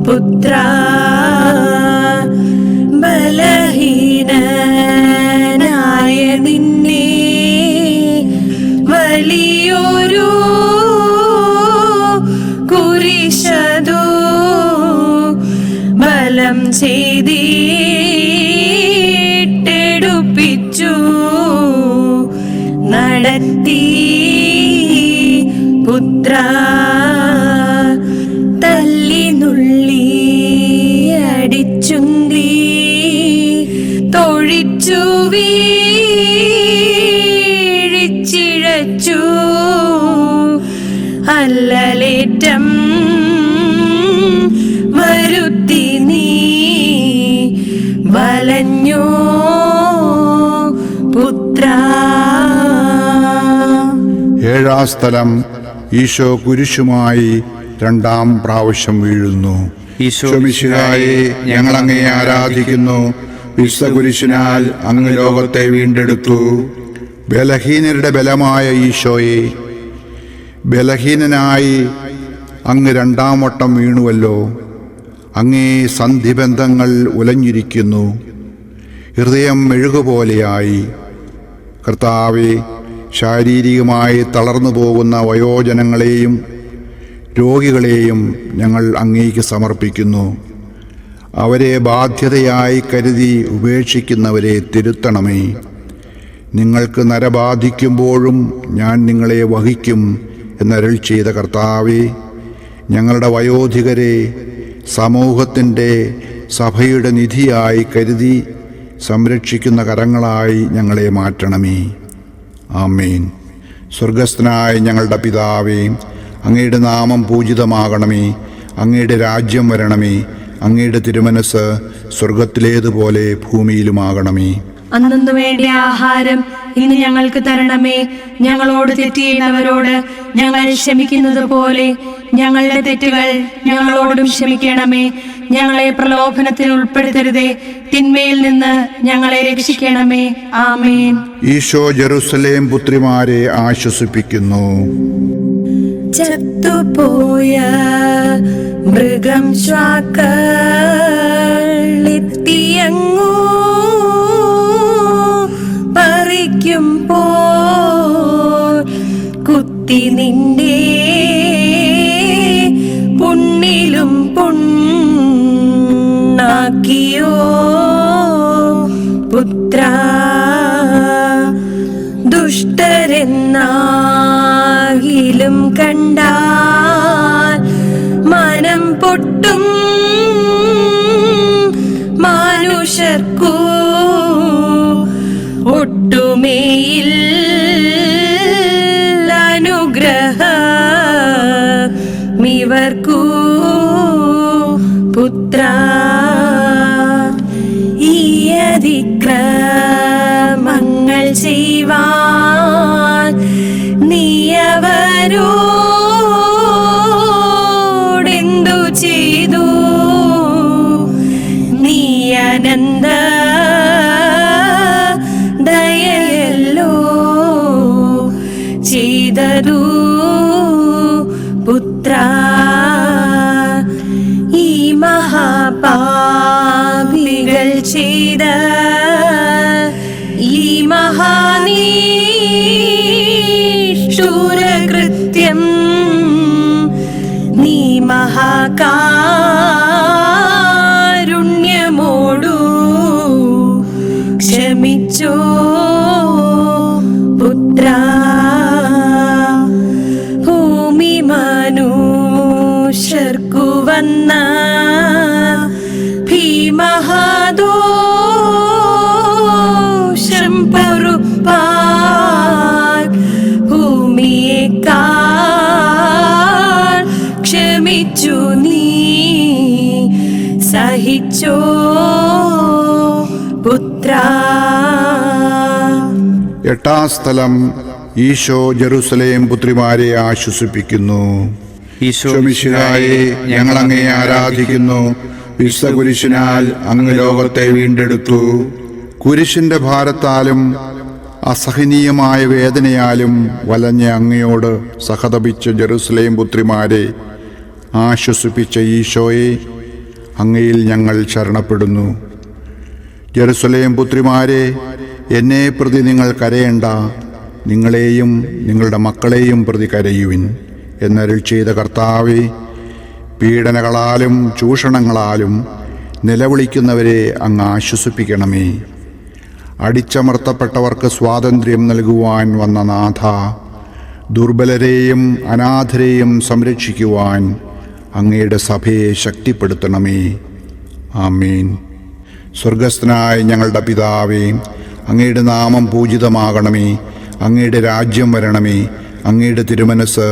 പുത്ര ബലഹീനനായ നിന്നെ വലിയൊരു കുരിശതു ബലം ചെയ്തിട്ടെടുപ്പിച്ചു നടത്തി പുത്ര തല്ലി നുള്ളി അടിച്ചുന്തി തൊഴിച്ചു വീഴിച്ചിഴച്ചു അല്ലലേറ്റം വരുത്തി നീ വലഞ്ഞോ പുത്ര. ഏഴാം സ്ഥലം ഈശോ കുരിശുമായി രണ്ടാം പ്രാവശ്യം വീഴുന്നു. ഈശോമിശിഹായെ, ഞങ്ങൾ അങ്ങയെ ആരാധിക്കുന്നു. വിശുദ്ധ കുരിശിനാൽ അങ്ങ് ലോകത്തെ വീണ്ടെടുത്തു. ബലഹീനരുടെ ബലമായ ഈശോയെ, ബലഹീനനായി അങ്ങ് രണ്ടാം വട്ടം വീണുവല്ലോ. അങ്ങേ സന്ധിബന്ധങ്ങൾ ഉലഞ്ഞിരിക്കുന്നു, ഹൃദയം മെഴുകുപോലെയായി. കർത്താവെ, ശാരീരികമായി തളർന്നു പോകുന്ന വയോജനങ്ങളെയും രോഗികളെയും ഞങ്ങൾ അങ്ങേക്ക് സമർപ്പിക്കുന്നു. അവരെ ബാധ്യതയായി കരുതി ഉപേക്ഷിക്കുന്നവരെ തിരുത്തണമേ. നിങ്ങൾക്ക് നരബാധിക്കുമ്പോഴും ഞാൻ നിങ്ങളെ വഹിക്കും എന്നരുൾ ചെയ്ത കർത്താവെ, ഞങ്ങളുടെ വയോധികരെ സമൂഹത്തിൻ്റെ സഭയുടെ നിധിയായി കരുതി സംരക്ഷിക്കുന്ന കരങ്ങളായി ഞങ്ങളെ മാറ്റണമേ. ആമേൻ. സ്വർഗസ്ഥനായ ഞങ്ങളുടെ പിതാവേ, അങ്ങയുടെ നാമം പൂജിതമാകണമേ. അങ്ങയുടെ രാജ്യം വരണമേ. അങ്ങയുടെ തിരുമനസ് സ്വർഗത്തിലേതുപോലെ ഭൂമിയിലുമാകണമേ. അന്നു വേണ്ട ആഹാരം ഇന്ന് ഞങ്ങൾക്ക് തരണമേ. ഞങ്ങളോട് തെറ്റ് ചെയ്യുന്നവരോട് ഞങ്ങൾ ക്ഷമിക്കുന്നത് പോലെ ഞങ്ങളുടെ തെറ്റുകൾ ഞങ്ങളോടും ക്ഷമിക്കണമേ. ഞങ്ങളെ പ്രലോഭനത്തിൽ ഉൾപ്പെടുത്തരുതേ, തിന്മയിൽ നിന്ന് ഞങ്ങളെ രക്ഷിക്കണമേ. ആമേൻ. ഈശോ ജെറുസലേം പുത്രിമാരെ ആശ്വസിപ്പിക്കുന്നു. ചത്തുപോയ മൃഗം ശ്വാക്കളെത്തിയങ്ങു പറിക്കുമ്പോൾ കുത്തി നിന്റെ പുണ്ണിലും പുണ്ണാക്കിയോ പുത്ര. ദുഷ്ടരെന്നാകിലും കണ്ടാൽ മനം പൊട്ടും മനുഷ്യർക്കു ഒട്ടുമേയിൽ അനുഗ്രഹമിവർക്കു പുത്ര. ഈ അതിക്രമങ്ങൾ ചെയ്യുവാൻ നീയവരോടെന്തു ചെയ്തു? നീ അനന്ത ദയയല്ലോ ചെയ്തതു പുത്ര. ഈ മഹാപാപികൾ ചെയ്ത ഈ മഹാനീഷ്ഠൂരകൃത്യം നീ മഹാകാരുണ്യമോടു ക്ഷമിച്ചോ പുത്ര. ഭൂമി മനുഷ്യർക്കു വന്ന ഭീമഹാദോഷം പൊറുപ്പാൻ ഭൂമിയേക്കാൾ ക്ഷമിച്ചു നീ സഹിച്ചോ പുത്ര. എട്ടാം സ്ഥലം ഈശോ ജെറുസലേം പുത്രിമാരെ ആശ്വസിപ്പിക്കുന്നു. ഈശോമിശിഹായെ, ഞങ്ങൾ അങ്ങയെ ആരാധിക്കുന്നു. വിശുദ്ധ കുരിശിനാൽ അങ്ങ് ലോകത്തെ വീണ്ടെടുത്തു. കുരിശിന്റെ ഭാരത്താലും അസഹനീയമായ വേദനയാലും വലഞ്ഞ അങ്ങയോട് സഹതപിച്ച ജെറുസലേം പുത്രിമാരെ ആശ്വസിപ്പിച്ച ഈശോയെ, അങ്ങയിൽ ഞങ്ങൾ ശരണപ്പെടുന്നു. ജെറുസലേം പുത്രിമാരെ, എന്നെ പ്രതി നിങ്ങൾ കരയേണ്ട, നിങ്ങളെയും നിങ്ങളുടെ മക്കളെയും പ്രതി കരയുവിൻ എന്നരുൾ ചെയ്ത കർത്താവേ, പീഡനങ്ങളാലും ചൂഷണങ്ങളാലും നിലവിളിക്കുന്നവരെ അങ്ങ് ആശ്വസിപ്പിക്കണമേ. അടിച്ചമർത്തപ്പെട്ടവർക്ക് സ്വാതന്ത്ര്യം നൽകുവാൻ വന്ന നാഥ, ദുർബലരെയും അനാഥരെയും സംരക്ഷിക്കുവാൻ അങ്ങയുടെ സഭയെ ശക്തിപ്പെടുത്തണമേ. ആമേൻ. സ്വർഗസ്ഥനായ ഞങ്ങളുടെ പിതാവേ, അങ്ങയുടെ നാമം പൂജിതമാകണമേ. അങ്ങയുടെ രാജ്യം വരണമേ. അങ്ങയുടെ തിരുമനസ്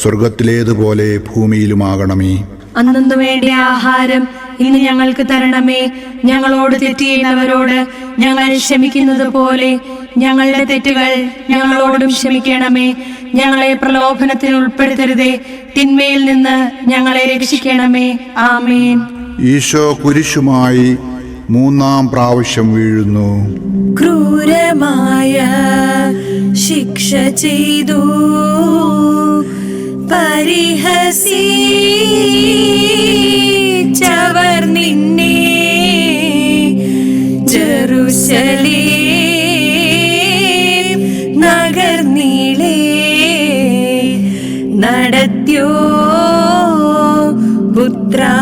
സ്വർഗത്തിലേതുപോലെ ഭൂമിയിലുമാകണമേ. അന്നു വേണ്ടിയ ആഹാരം ഇന്ന് ഞങ്ങൾക്ക് തരണമേ. ഞങ്ങളോട് തെറ്റ് ചെയ്യുന്നവരോട് ഞങ്ങൾ ക്ഷമിക്കുന്നത് പോലെ ഞങ്ങളുടെ തെറ്റുകൾ ഞങ്ങളോടും ക്ഷമിക്കണമേ. ഞങ്ങളെ പ്രലോഭനത്തിൽ ഉൾപ്പെടുത്തരുതേ, തിന്മയിൽ നിന്ന് ഞങ്ങളെ രക്ഷിക്കണമേ. ആമേൻ. ഈശോ കുരിശുമായി 3-ാം പ്രാവശ്യം വീഴുന്നു. ക്രൂരമായ ശിക്ഷ ചെയ്തു പരിഹസിച്ചവർ നിന്നെ ജെറുസലേം നഗർനീളെ നടത്തിയോ പുത്രാ,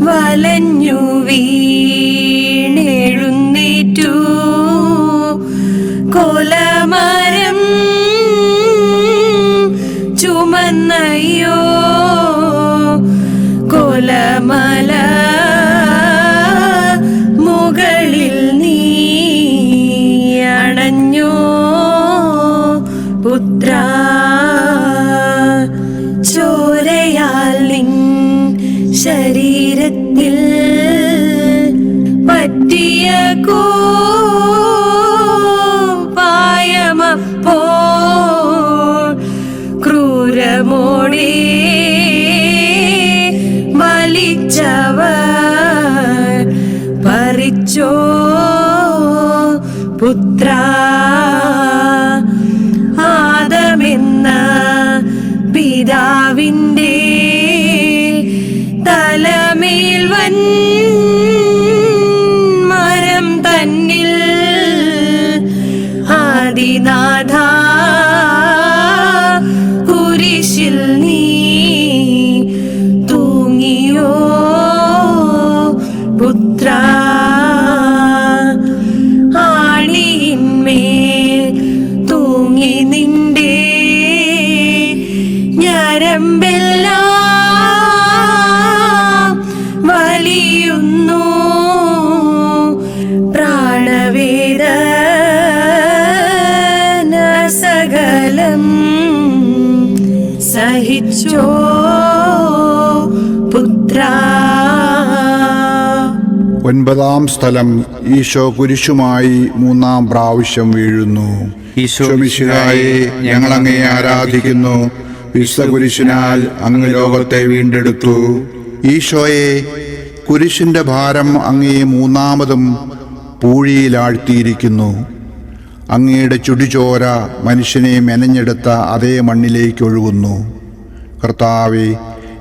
വലഞ്ഞു വീണെഴുന്നേറ്റു കൊലമരം ചുമന്നയ്യോ കൊലമല മുകളിൽ നീ അണഞ്ഞോ പുത്രാ, ചോരയാൽ നിൻ ശരീരത്തിൽ പറ്റിയ പായമപ്പോൾ ക്രൂരമോടെ വലിച്ചവർ പറിച്ചോ പുത്രാ, ആദമെന്ന പിതാവിൻ്റെ തലമേൽ വൻ മരം തന്നിൽ ആദിനാഥ കുരിശിൽ നീ തൂങ്ങിയോ പുത്രാ, ആണിയിന്മേൽ തൂങ്ങി നിന്റെ ഞരമ്പെല്ലാം വലിയുന്നു പ്രാണവേദന സകലം സഹിച്ചോ പുത്രാ. 9-ാം സ്ഥലം. ഈശോ കുരിശുമായി 3-ാം പ്രാവശ്യം വീഴുന്നു. ഈശോ മിശിഹായെ, ഞങ്ങൾ അങ്ങയെ ആരാധിക്കുന്നു. വിശുദ്ധ കുരിശിനാൽ അങ്ങ് ലോകത്തെ വീണ്ടെടുത്തു. ഈശോയെ, കുരിശിന്റെ ഭാരം അങ്ങയെ 3-ാമതും പൂഴിയിലാഴ്ത്തിയിരിക്കുന്നു. അങ്ങയുടെ ചുടുചോര മനുഷ്യനെ മെനഞ്ഞെടുത്ത അതേ മണ്ണിലേക്ക് ഒഴുകുന്നു. കർത്താവേ,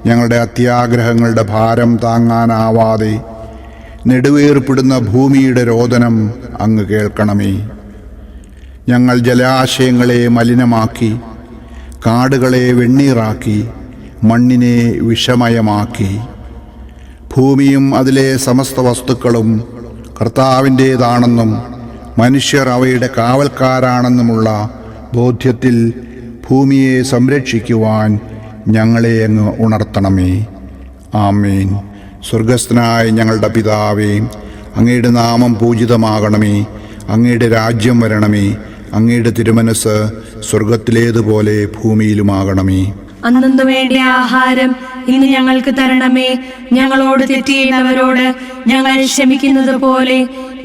ഞങ്ങളുടെ അത്യാഗ്രഹങ്ങളുടെ ഭാരം താങ്ങാനാവാതെ നെടുവേർപ്പെടുന്ന ഭൂമിയുടെ രോദനം അങ്ങ് കേൾക്കണമേ. ഞങ്ങൾ ജലാശയങ്ങളെ മലിനമാക്കി, കാടുകളെ വെണ്ണീറാക്കി, മണ്ണിനെ വിഷമയമാക്കി. ഭൂമിയും അതിലെ സമസ്ത വസ്തുക്കളും കർത്താവിൻ്റേതാണെന്നും മനുഷ്യർ അവയുടെ കാവൽക്കാരാണെന്നുമുള്ള ബോധ്യത്തിൽ ഭൂമിയെ സംരക്ഷിക്കുവാൻ ഞങ്ങളെ അങ്ങ് ഉണർത്തണമേ. ആമേൻ. സ്വർഗസ്ഥനായ ഞങ്ങളുടെ പിതാവേ, അങ്ങയുടെ നാമം പൂജിതമാകണമേ. അങ്ങയുടെ രാജ്യം വരണമേ. അങ്ങയുടെ തിരുമനസ് സ്വർഗത്തിലേതുപോലെ ഭൂമിയിലുമാകണമേ. അന്നു വേണ്ടിയ ആഹാരം ഇന്ന് ഞങ്ങൾക്ക് തരണമേ. ഞങ്ങളോട് തെറ്റ് ചെയ്യുന്നവരോട് ഞങ്ങൾ ക്ഷമിക്കുന്നത് പോലെ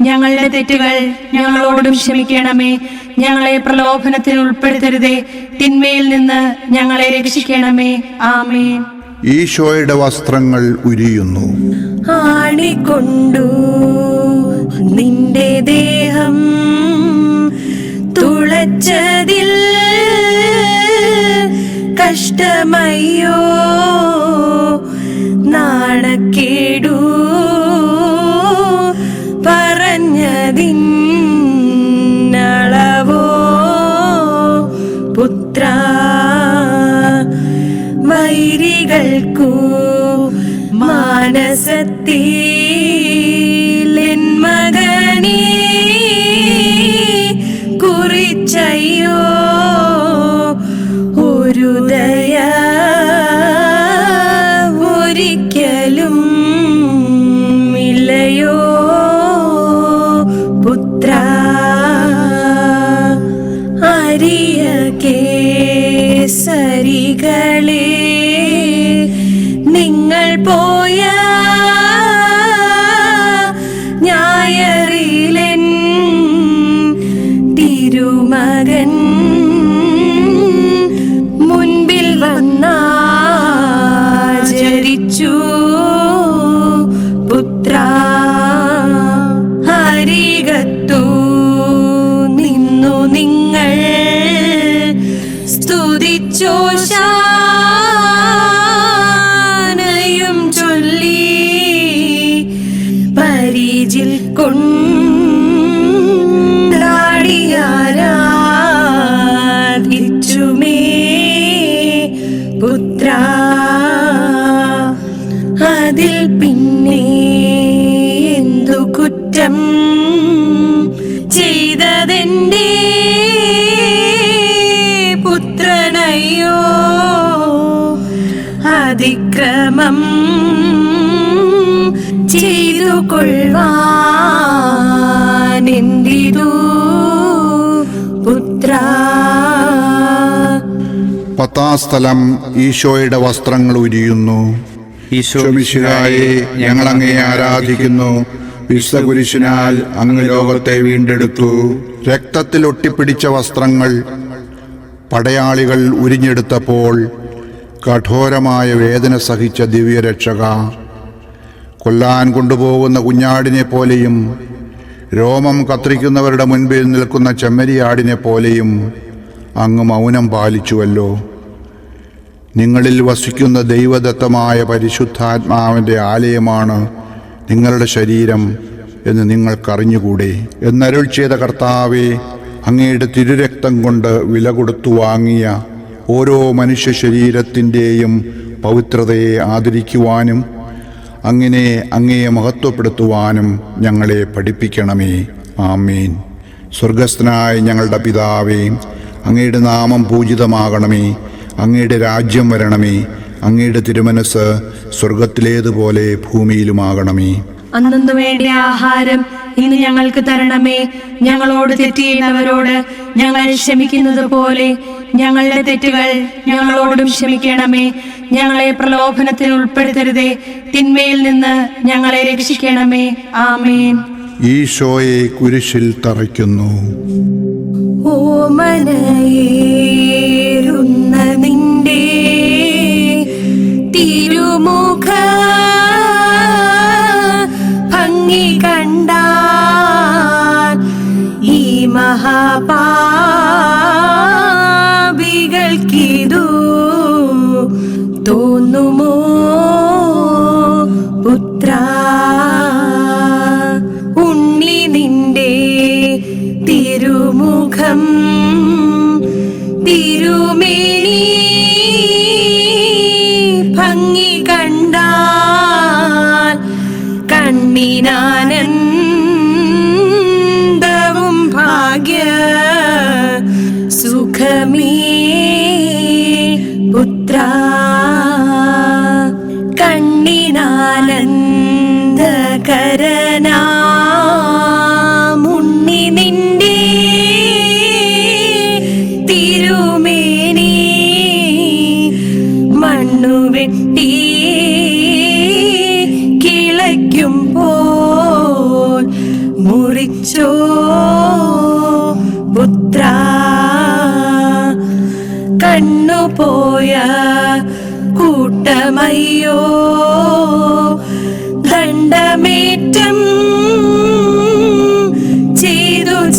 ഞങ്ങളുടെ തെറ്റുകൾ ഞങ്ങളോടും ക്ഷമിക്കണമേ. ഞങ്ങളെ പ്രലോഭനത്തിൽ ഉൾപ്പെടുത്തരുതേ, തിന്മയിൽ നിന്ന് ഞങ്ങളെ രക്ഷിക്കണമേ. ആമേൻ. ഈശോയുടെ വസ്ത്രങ്ങൾ ഉരിയുന്നു. ആണിക്കൊണ്ടു നിന്റെ ദേഹം തുളച്ചതിൽ കഷ്ടമയ്യോ നാണക്കേടു പറഞ്ഞതിന്നളവോ പുത്ര വൈരികൾക്കു മാനസത്തിൽ എൻ മകനേ കുറിച്ചയ്യോ ഒരു ദയ ഒരിക്കലും ഇല്ലയോ പുത്ര അരിയ കേസരികളെ നിങ്ങൾ പോയ ഞായറിലെൻ തിരുമകൻ മുൻപിൽ വന്നാചരിച്ചു പുത്ര അരികത്തു നിന്നു നിങ്ങൾ സ്തുതിച്ചോ ശാനയും ചൊല്ലി പരിചിൽ കൊണ്ടാടിയാരാധിച്ചുമേ പുത്ര അതിൽ പിന്നെ എന്തു കുറ്റം ചെയ്തതെന്റെ പുത്രനയ്യോ അതിക്രമം ചെയ്തു കൊള്ളുവാനെന്തിതു പുത്ര. പത്താം സ്ഥലം ഈശോയുടെ വസ്ത്രങ്ങൾ ഉരിയുന്നു. ഈശോമിശിഹായെ ഞങ്ങൾ അങ്ങയെ ആരാധിക്കുന്നു. വിശുദ്ധ കുരിശിനാൽ അങ്ങ് ലോകത്തെ വീണ്ടെടുത്തു. രക്തത്തിൽ ഒട്ടിപ്പിടിച്ച വസ്ത്രങ്ങൾ പടയാളികൾ ഉരിഞ്ഞെടുത്തപ്പോൾ കഠോരമായ വേദന സഹിച്ച ദിവ്യരക്ഷക, കൊല്ലാൻ കൊണ്ടുപോകുന്ന കുഞ്ഞാടിനെ പോലെയും രോമം കത്രിക്കുന്നവരുടെ മുൻപിൽ നിൽക്കുന്ന ചെമ്മരിയാടിനെ പോലെയും അങ്ങ് മൗനം പാലിച്ചുവല്ലോ. നിങ്ങളിൽ വസിക്കുന്ന ദൈവദത്തമായ പരിശുദ്ധാത്മാവിൻ്റെ ആലയമാണ് നിങ്ങളുടെ ശരീരം എന്ന് നിങ്ങൾക്കറിഞ്ഞുകൂടെ? എന്നരുൾ ചെയ്ത കർത്താവേ, അങ്ങയുടെ തിരുരക്തം കൊണ്ട് വില കൊടുത്തു വാങ്ങിയ ഓരോ മനുഷ്യ ശരീരത്തിൻ്റെയും പവിത്രതയെ ആദരിക്കുവാനും അങ്ങനെ അങ്ങയെ മഹത്വപ്പെടുത്തുവാനും ഞങ്ങളെ പഠിപ്പിക്കണമേ. ആമേൻ. സ്വർഗസ്ഥനായ ഞങ്ങളുടെ പിതാവേ, അങ്ങയുടെ നാമം പൂജിതമാകണമേ. അങ്ങയുടെ രാജ്യം വരണമേ. അങ്ങയുടെ തിരുമനസ് സ്വർഗത്തിലേതുപോലെ ഭൂമിയിലുമാകണമേ. അന്നു വേണ്ട ആഹാരം ഇന്ന് ഞങ്ങൾക്ക് തരണമേ. ഞങ്ങളോട് തെറ്റ് ചെയ്യുന്നവരോട് ഞങ്ങൾ ക്ഷമിക്കുന്നത് പോലെ ഞങ്ങളുടെ തെറ്റുകൾ ഞങ്ങളോടും ക്ഷമിക്കണമേ. ഞങ്ങളെ പ്രലോഭനത്തിൽ ഉൾപ്പെടുത്തരുതേ, തിന്മയിൽ നിന്ന് ഞങ്ങളെ രക്ഷിക്കണമേ. ആമേൻ. ഈശോയെ കുരിശിൽ തറയ്ക്കുന്നു. ഓമനയേറുന്ന നിന്റെ തിരുമുഖ ഭംഗി കണ്ടാൽ ഈ മഹാപാപികൾക്കിതു തോന്നുമോ പുത്ര? ഉണ്ണി നിന്റെ തിരുമുഖം തിരുമേനി ഭംഗി കണ്ടാൽ കണ്ണിനാനന്ദവും ഭാഗ്യ സുഖമേ പുത്ര. കണ്ണിനാനന്ദകരനാമുണ്ണി നിന്റെ തിരുമേനി മണ്ണുവെട്ടി കിളയ്ക്കുമ്പോൾ മുറിച്ചോ പുത്ര. കണ്ണുപോയ കൂട്ടമയ്യോ ദണ്ഡമേറ്റം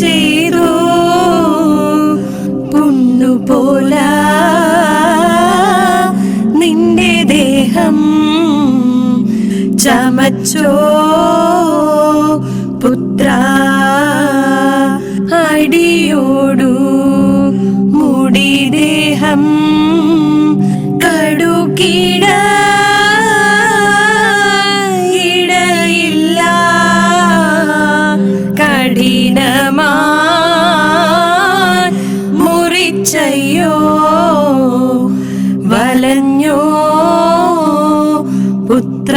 ചെയ്തു പുണ്ണുപോല നിന്റെ ദേഹം ചമച്ചോ പുത്ര അടിയോടു മുടി ദേഹം കടുകിട ഇടയില്ല കഠിനമാ മുറിച്ചയ്യോ വലഞ്ഞോ പുത്ര.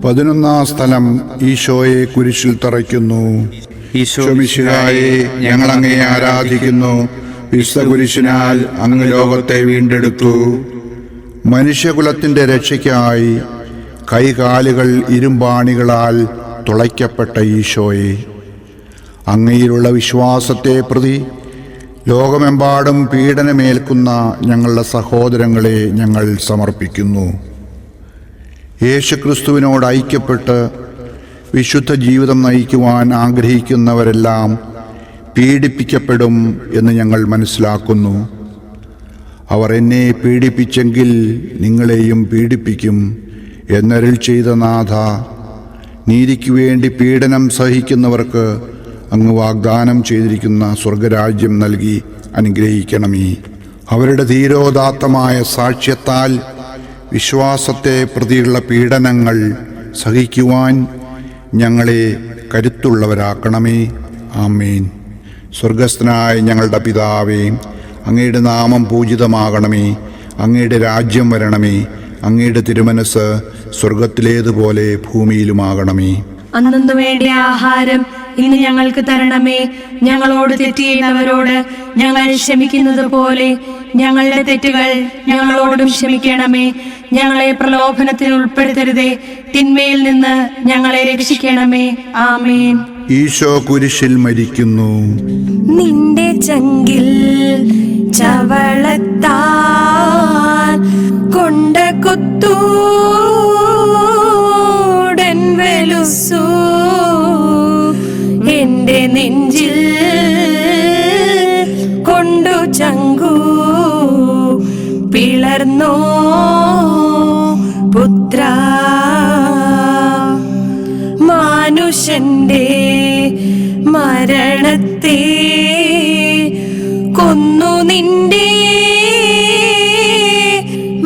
11 സ്ഥലം ഈശോയെ കുരിശിൽ തറയ്ക്കുന്നു. ഈശോമിശിഹായെ ഞങ്ങൾ അങ്ങയെ ആരാധിക്കുന്നു. വിശുദ്ധ കുരിശിനാൽ അങ്ങ് ലോകത്തെ വീണ്ടെടുത്തു. മനുഷ്യകുലത്തിന്റെ രക്ഷയ്ക്കായി കൈകാലുകൾ ഇരുമ്പാണികളാൽ തുളയ്ക്കപ്പെട്ട ഈശോയെ, അങ്ങയിലുള്ള വിശ്വാസത്തെ പ്രതി ലോകമെമ്പാടും പീഡനമേൽക്കുന്ന ഞങ്ങളുടെ സഹോദരങ്ങളെ ഞങ്ങൾ സമർപ്പിക്കുന്നു. യേശുക്രിസ്തുവിനോട് ഐക്യപ്പെട്ട് വിശുദ്ധ ജീവിതം നയിക്കുവാൻ ആഗ്രഹിക്കുന്നവരെല്ലാം പീഡിപ്പിക്കപ്പെടും എന്ന് ഞങ്ങൾ മനസ്സിലാക്കുന്നു. അവർ എന്നെ പീഡിപ്പിച്ചെങ്കിൽ നിങ്ങളെയും പീഡിപ്പിക്കും എന്നരുൾ ചെയ്ത നാഥ, നീതിക്ക് വേണ്ടി പീഡനം സഹിക്കുന്നവർക്ക് അങ്ങ് വാഗ്ദാനം ചെയ്തിരിക്കുന്ന സ്വർഗരാജ്യം നൽകി അനുഗ്രഹിക്കണമേ. അവരുടെ ധീരോദാത്തമായ സാക്ഷ്യത്താൽ വിശ്വാസത്തെ പ്രതിയുള്ള പീഡനങ്ങൾ സഹിക്കുവാൻ ഞങ്ങളെ കരുത്തുള്ളവരാക്കണമേ. ആമേൻ. സ്വർഗസ്ഥനായ ഞങ്ങളുടെ പിതാവേ, അങ്ങയുടെ നാമം പൂജിതമാകണമേ. അങ്ങയുടെ രാജ്യം വരണമേ. അങ്ങയുടെ തിരുമനസ് സ്വർഗത്തിലേതുപോലെ ഭൂമിയിലുമാകണമേ. അന്നു വേണ്ട ആഹാരം ഇന്ന് ഞങ്ങൾക്ക് തരണമേ. ഞങ്ങളോട് തെറ്റ് ചെയ്യുന്നവരോട് ഞങ്ങൾ ക്ഷമിക്കുന്നത് പോലെ ഞങ്ങളുടെ തെറ്റുകൾ ഞങ്ങളോടും ക്ഷമിക്കണമേ. ഞങ്ങളെ പ്രലോഭനത്തിൽ ഉൾപ്പെടുത്തരുതേ, തിന്മയിൽ നിന്ന് ഞങ്ങളെ രക്ഷിക്കണമേ. ആമേൻ. ഈശോ കുരിശിൽ മരിക്കുന്നു. നിന്റെ ചങ്കിൽ ചവളത്താൽ കൊണ്ട കുത്തൂടൻ വെലുസു എന്റെ നെഞ്ചിൽ കൊണ്ടു ചങ്കു പിളർന്നോ പുത്ര. മാനുഷന്റെ മരണത്തെ കൊന്നു നിന്റെ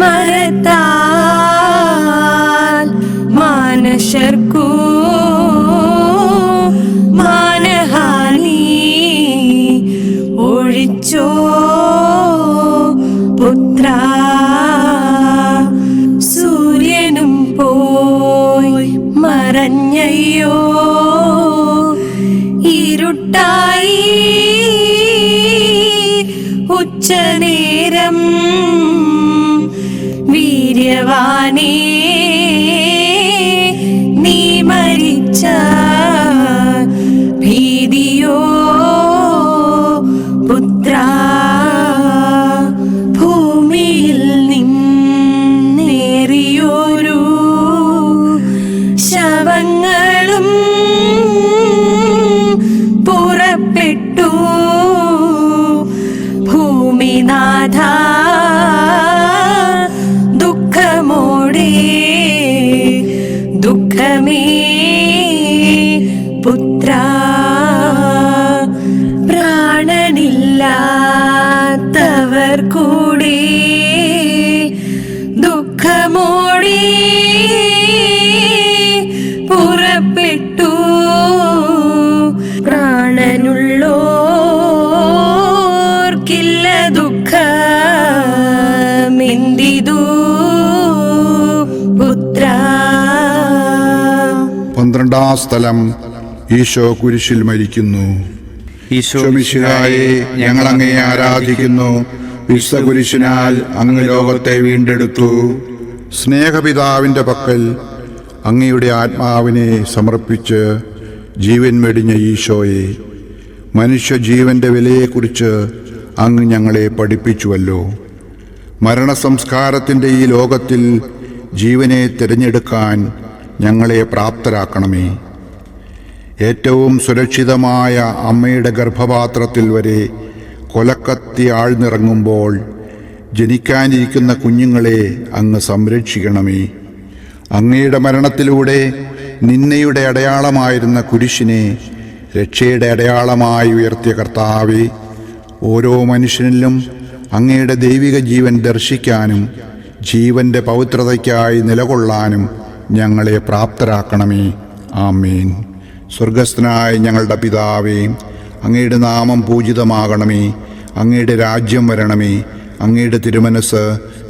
മരത്താൽ മാനശർക്കു മാനഹാനി ഒഴിച്ചോ പുത്ര. സൂര്യനും പോയി മറഞ്ഞയ്യോ, ഇരുട്ടായി ഉച്ചനേരം. വീര്യവാനേ നീ മരിച്ച ഭീതിയോ പുത്ര. ഭൂമിയിൽ നിന്നേറിയോരു ശവങ്ങളും പുറപ്പെട്ടു ഭൂമിനാഥ. ദുഃഖമോടെ ദുഃഖമേ പുത്ര. പ്രാണനില്ലാത്തവർ കൂടെ ദുഃഖമോടെ പുറപ്പെട്ടു. പ്രാണനുള്ളോർക്കില്ല ദുഃഖമെന്തിതു പുത്ര. 12 സ്ഥലം ഈശോ കുരിശിൽ മരിക്കുന്നു. ഈശോമിശിഹായെ ഞങ്ങൾ അങ്ങയെ ആരാധിക്കുന്നു. വിശുദ്ധ കുരിശിനാൽ അങ്ങ് ലോകത്തെ വീണ്ടെടുത്തു. സ്നേഹപിതാവിൻ്റെ പക്കൽ അങ്ങയുടെ ആത്മാവിനെ സമർപ്പിച്ച് ജീവൻ വെടിഞ്ഞ ഈശോയെ, മനുഷ്യജീവന്റെ വിലയെക്കുറിച്ച് അങ്ങ് ഞങ്ങളെ പഠിപ്പിച്ചുവല്ലോ. മരണസംസ്കാരത്തിൻ്റെ ഈ ലോകത്തിൽ ജീവനെ തിരഞ്ഞെടുക്കാൻ ഞങ്ങളെ പ്രാപ്തരാക്കണമേ. ഏറ്റവും സുരക്ഷിതമായ അമ്മയുടെ ഗർഭപാത്രത്തിൽ വരെ കൊലക്കത്തി ആഴ്ന്നിറങ്ങുമ്പോൾ ജനിക്കാനിരിക്കുന്ന കുഞ്ഞുങ്ങളെ അങ്ങ് സംരക്ഷിക്കണമേ. അങ്ങയുടെ മരണത്തിലൂടെ നിന്നയുടെ അടയാളമായിരുന്ന കുരിശിനെ രക്ഷയുടെ അടയാളമായി ഉയർത്തിയ കർത്താവേ, ഓരോ മനുഷ്യനിലും അങ്ങയുടെ ദൈവിക ജീവൻ ദർശിക്കാനും ജീവന്റെ പവിത്രതയ്ക്കായി നിലകൊള്ളാനും ഞങ്ങളെ പ്രാപ്തരാക്കണമേ. ആമേൻ. സ്വർഗസ്ഥനായ ഞങ്ങളുടെ പിതാവേ, അങ്ങയുടെ നാമം പൂജിതമാകണമേ. അങ്ങയുടെ രാജ്യം വരണമേ. അങ്ങയുടെ തിരുമനസ്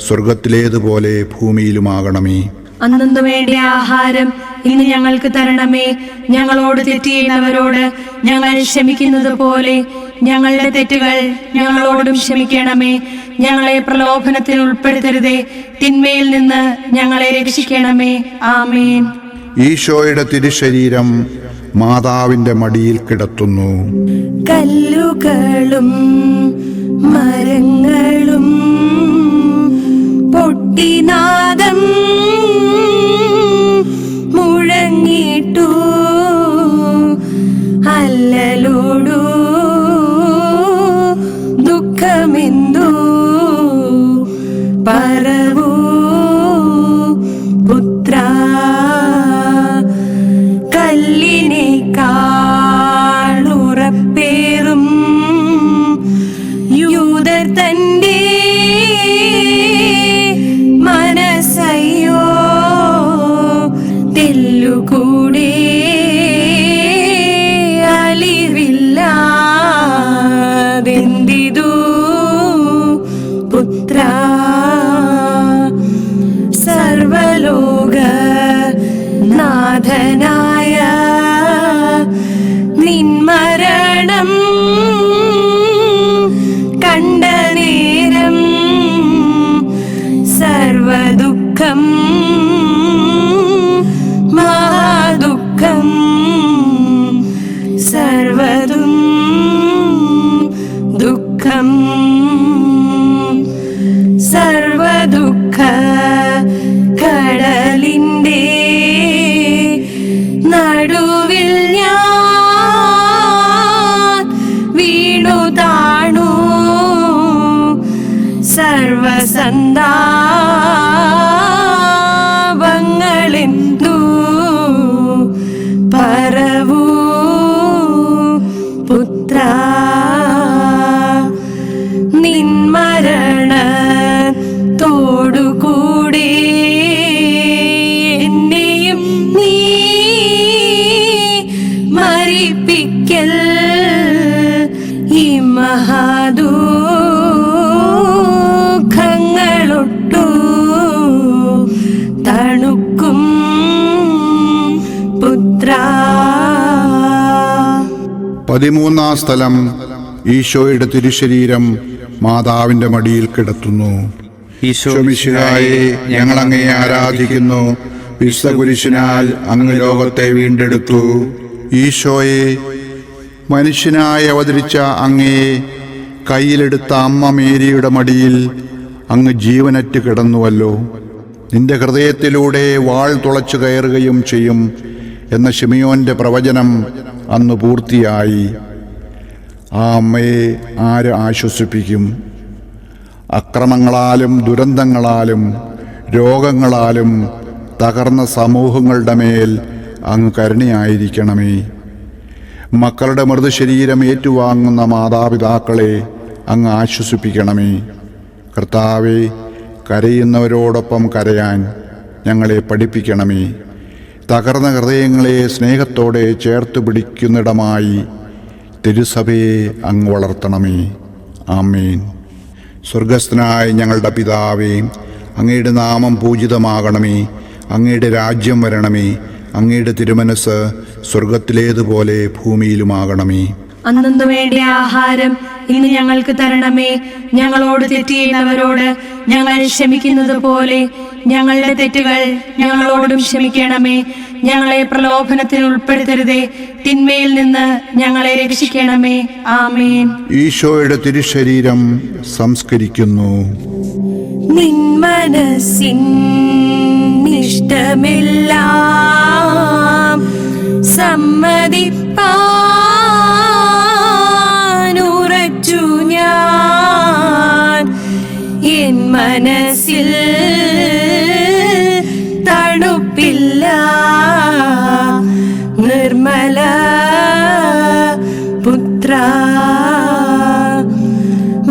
സ്വർഗത്തിലേതുപോലെ ഭൂമിയിലുമാകണമേ. അന്നു വേണ്ട ആഹാരം ഇന്ന് ഞങ്ങൾക്ക് തരണമേ. ഞങ്ങളോട് തെറ്റ് ചെയ്യുന്നവരോട് ഞങ്ങൾ ക്ഷമിക്കുന്നത് പോലെ ഞങ്ങളുടെ തെറ്റുകൾ ഞങ്ങളോടും ക്ഷമിക്കണമേ. ഞങ്ങളെ പ്രലോഭനത്തിൽ ഉൾപ്പെടുത്തരുതേ, തിന്മയിൽ നിന്ന് ഞങ്ങളെ രക്ഷിക്കണമേ. ആമേൻ. ഈശോയുടെ തിരുശരീരം മാതാവിന്റെ മടിയിൽ കിടത്തുന്നു. കല്ലുകളും മരങ്ങളും പൊട്ടിനാദം മുഴങ്ങിട്ടു അല്ലലോടു ദുഃഖമെന്തു പറവൂ പുത്ര. കല്ലിനേക്കാളുറപ്പേറും യൂദർ തന്റെ മനസ്സയ്യോ തെല്ലുകൂടെ അലിവില്ലാതെന്തിതു പുത്ര. സർവലോക നാഥനായ നിൻമരണം കണ്ട നേരം സർവദുഃഖം മഹാദുഃഖം സർവതും ദുഃഖം സർവദുഃഖ കടലിൻ്റെ നടുവിൽ ഞാൻ വീണു താണു. സർവസന്താപങ്ങളെന്തു പറവൂ പുത്ര. നിൻമരണത്തോടുകൂടെ എന്നെയും നീ മരിപ്പിക്കൽ. ഈ മഹാദുഃഖങ്ങളൊട്ടു തണുക്കും പുത്ര. 13-ാം സ്ഥലം ഈശോയുടെ തിരുശരീരം മാതാവിന്റെ മടിയിൽ കിടത്തുന്നു. ഈശോമിശിഹായെ, ഞങ്ങൾ അങ്ങയെ ആരാധിക്കുന്നു. വിശുദ്ധ കുരിശിനാൽ അങ്ങ് ലോകത്തെ വീണ്ടെടുത്തു. ഈശോയെ, മനുഷ്യനായി അവതരിച്ച അങ്ങയെ കയ്യിലെടുത്ത അമ്മ മേരിയുടെ മടിയിൽ അങ്ങ് ജീവനറ്റ് കിടന്നുവല്ലോ. നിന്റെ ഹൃദയത്തിലൂടെ വാൾ തുളച്ചു കയറുകയും ചെയ്യും എന്ന ശിമയോന്റെ പ്രവചനം അന്ന് പൂർത്തിയായി. ആ അമ്മയെ ആര് ആശ്വസിപ്പിക്കും? അക്രമങ്ങളാലും ദുരന്തങ്ങളാലും രോഗങ്ങളാലും തകർന്ന സമൂഹങ്ങളുടെ മേൽ അങ്ങ് കരുണയായിരിക്കണമേ. മക്കളുടെ മൃതശരീരം ഏറ്റുവാങ്ങുന്ന മാതാപിതാക്കളെ അങ്ങ് ആശ്വസിപ്പിക്കണമേ. കർത്താവെ, കരയുന്നവരോടൊപ്പം കരയാൻ ഞങ്ങളെ പഠിപ്പിക്കണമേ. തകർന്ന ഹൃദയങ്ങളെ സ്നേഹത്തോടെ ചേർത്ത് പിടിക്കുന്നിടമായി തിരുസഭയെ അങ്ങ് വളർത്തണമേ. ആമേൻ. സ്വർഗസ്ഥനായ ഞങ്ങളുടെ പിതാവേ, അങ്ങയുടെ നാമം പൂജിതമാകണമേ. അങ്ങയുടെ രാജ്യം വരണമേ. അങ്ങയുടെ തിരുമനസ് സ്വർഗത്തിലേതുപോലെ ഭൂമിയിലുമാകണമേ. അന്നു വേണ്ട ആഹാരം ഇന്ന് ഞങ്ങൾക്ക് തരണമേ. ഞങ്ങളോട് തെറ്റ് ചെയ്യുന്നവരോട് ഞങ്ങൾ ക്ഷമിക്കുന്നത് പോലെ ഞങ്ങളുടെ തെറ്റുകൾ ഞങ്ങളോടും ക്ഷമിക്കണമേ. ഞങ്ങളെ പ്രലോഭനത്തിൽ ഉൾപ്പെടുത്തരുതേ, തിന്മയിൽ നിന്ന് ഞങ്ങളെ രക്ഷിക്കണമേ. ആമേൻ. ഈശോയുടെ തിരുശരീരം സംസ്കരിക്കുന്നു. നിൻ മനസ്സിൻ ഇഷ്ടമെല്ലാം സമ്മതിപ്പാനുറച്ചു ഞാൻ. എൻ മനസ്സിൽ തണുപ്പില്ല, നിർമ്മല പുത്ര.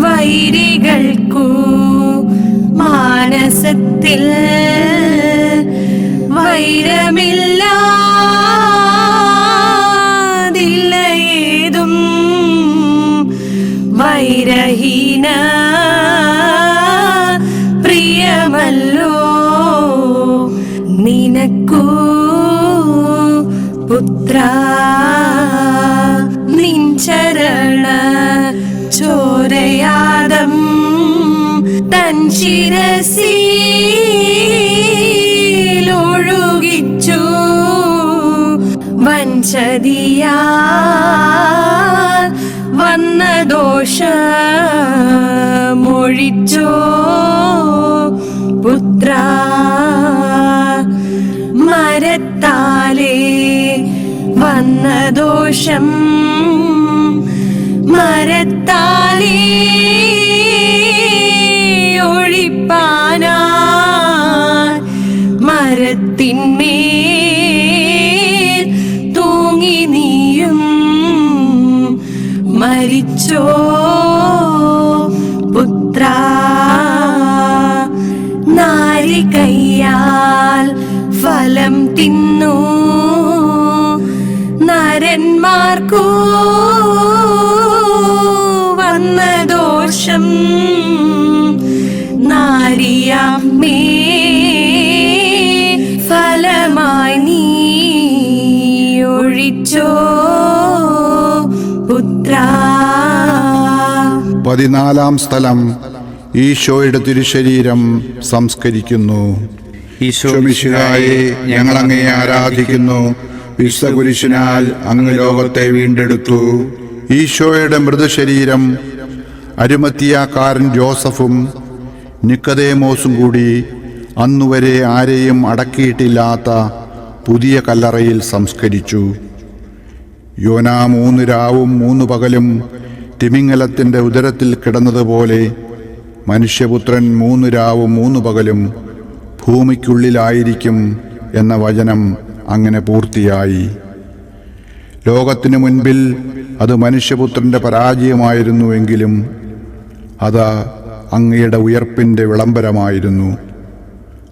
വൈരികൾക്കു മാനസത്തിൽ വൈരമില്ലാതില്ലയേതും. വൈരഹീന പ്രിയമല്ലോ നിനക്കു പുത്ര. നിൻ ചരണ ചോരയാദം തൻ ശിരസിലൊഴുകിച്ചു. വഞ്ചതിയാ വന്ന ദോഷമൊഴിച്ചോ പുത്ര. മരത്താലേ വന്ന ദോഷം മരത്താലേ ഒഴിപ്പാനാ മരത്തിന്മേൽ തൂങ്ങി നീയും മരിച്ചോ പുത്ര. നാരികയ്യാൽ ഫലം തിന്നു നരന്മാർക്കു വന്ന ദോഷം. നാരിയമ്മേ ഫലമായി നീ ഒഴിച്ചോ പുത്ര. 14-ാം സ്ഥലം ഈശോയുടെ തിരുശരീരം സംസ്കരിക്കുന്നു. ഈശോ മിശിഹായെ, ഞങ്ങൾ അങ്ങയെ ആരാധിക്കുന്നു. വിശുദ്ധ കുരിശിനാൽ അങ്ങ് ലോകത്തെ വീണ്ടെടുത്തു. ഈശോയുടെ മൃതശരീരം അരിമത്തിയാക്കാരൻ ജോസഫും നിക്കദേമോസും കൂടി അന്നുവരെ ആരെയും അടക്കിയിട്ടില്ലാത്ത പുതിയ കല്ലറയിൽ സംസ്കരിച്ചു. യോന 3 രാവും 3 പകലും തിമിംഗലത്തിൻ്റെ ഉദരത്തിൽ കിടന്നതുപോലെ മനുഷ്യപുത്രൻ 3 രാവും 3 പകലും ഭൂമിക്കുള്ളിലായിരിക്കും എന്ന വചനം അങ്ങനെ പൂർത്തിയായി. ലോകത്തിനു മുൻപിൽ അത് മനുഷ്യപുത്രൻ്റെ പരാജയമായിരുന്നുവെങ്കിലും അത് അങ്ങയുടെ ഉയർപ്പിൻ്റെ വിളംബരമായിരുന്നു.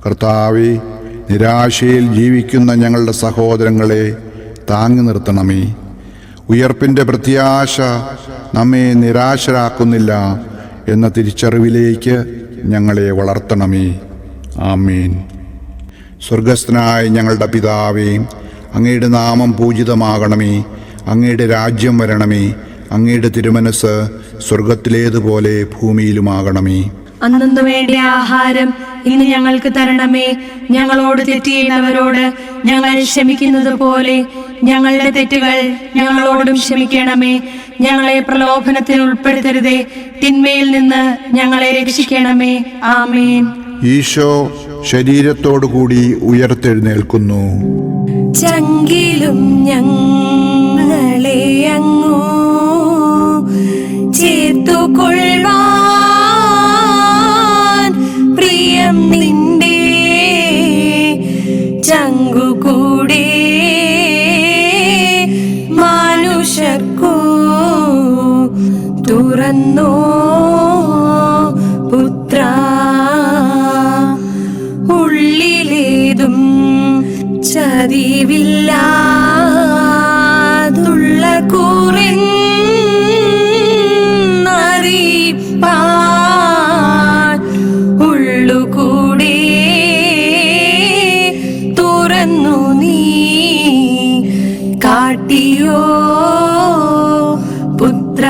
കർത്താവേ, നിരാശയിൽ ജീവിക്കുന്ന ഞങ്ങളുടെ സഹോദരങ്ങളെ താങ്ങി നിർത്തണമേ. ഉയർപ്പിൻ്റെ പ്രത്യാശ നമ്മെ നിരാശരാക്കുന്നില്ല എന്ന തിരിച്ചറിവിലേക്ക് ഞങ്ങളെ വളർത്തണമേ. ആമീൻ. സ്വർഗസ്ഥനായ ഞങ്ങളുടെ പിതാവേ, അങ്ങയുടെ നാമം പൂജിതമാകണമേ. അങ്ങയുടെ രാജ്യം വരണമേ. അങ്ങയുടെ തിരുമനസ് സ്വർഗത്തിലേതുപോലെ ഭൂമിയിലുമാകണമേ. അന്നു വേണ്ടിയ ആഹാരം ഇന്ന് ഞങ്ങൾക്ക് തരണമേ. ഞങ്ങളോട് തെറ്റ് ചെയ്യുന്നവരോട് ഞങ്ങൾ ക്ഷമിക്കുന്നത് പോലെ ഞങ്ങളുടെ തെറ്റുകൾ ഞങ്ങളോടും ക്ഷമിക്കണമേ. ഞങ്ങളെ പ്രലോഭനത്തിൽ ഉൾപ്പെടുത്തരുതേ, തിന്മയിൽ നിന്ന് ഞങ്ങളെ രക്ഷിക്കണമേ. ആമേൻ. ഈശോ ശരീരത്തോടുകൂടി ഉയർത്തെഴുന്നേൽക്കുന്നു. ചങ്കിലും ഞങ്ങളെ അങ്ങു ചേർത്തുകൊള്ളുവാൻ പ്രിയം നിന്റെ ചങ്കുകൂടെ മനുഷ്യർക്കു തുറന്നോ പുത്ര. ഉള്ളിലേതും ചതിവില്ലാതുള്ള കൂറിന്നറിയിപ്പാൻ ഉള്ളുകൂടെ തുറന്നു നീ കാട്ടിയോ പുത്ര.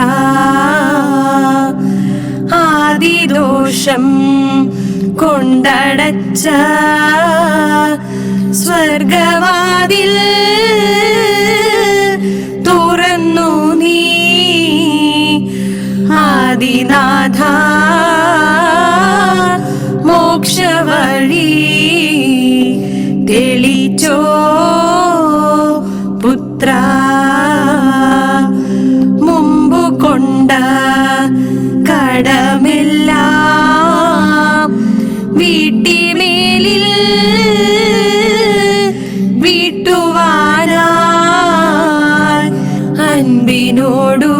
ആദിദോഷം കൊണ്ടടച്ച സ്വർഗവാതിൽ തുറന്നു നീ ആദിനാഥ മോക്ഷവഴി തെളിച്ചോ പുത്ര. കടമെല്ലാം വീട്ടിമേലിൽ വീട്ടുവാനായി അൻപിനോടു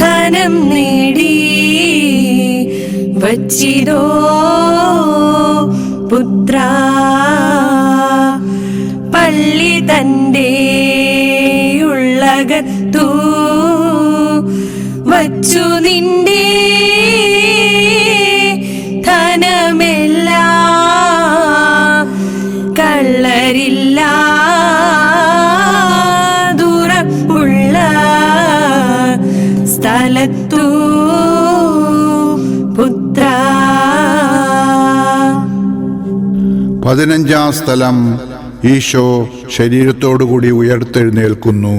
ധനം നേടി വച്ചിതോ പുത്ര പള്ളി തന്റെ ഉള്ളകത്തു വച്ചു നിന്റെ ധനമെല്ലാം കള്ളരില്ല ദൂരപ്പുള്ള സ്ഥലത്തു പുത്ര. 15-ാം സ്ഥലം. ഈശോ ശരീരത്തോടുകൂടി ഉയർത്തെഴുന്നേൽക്കുന്നു.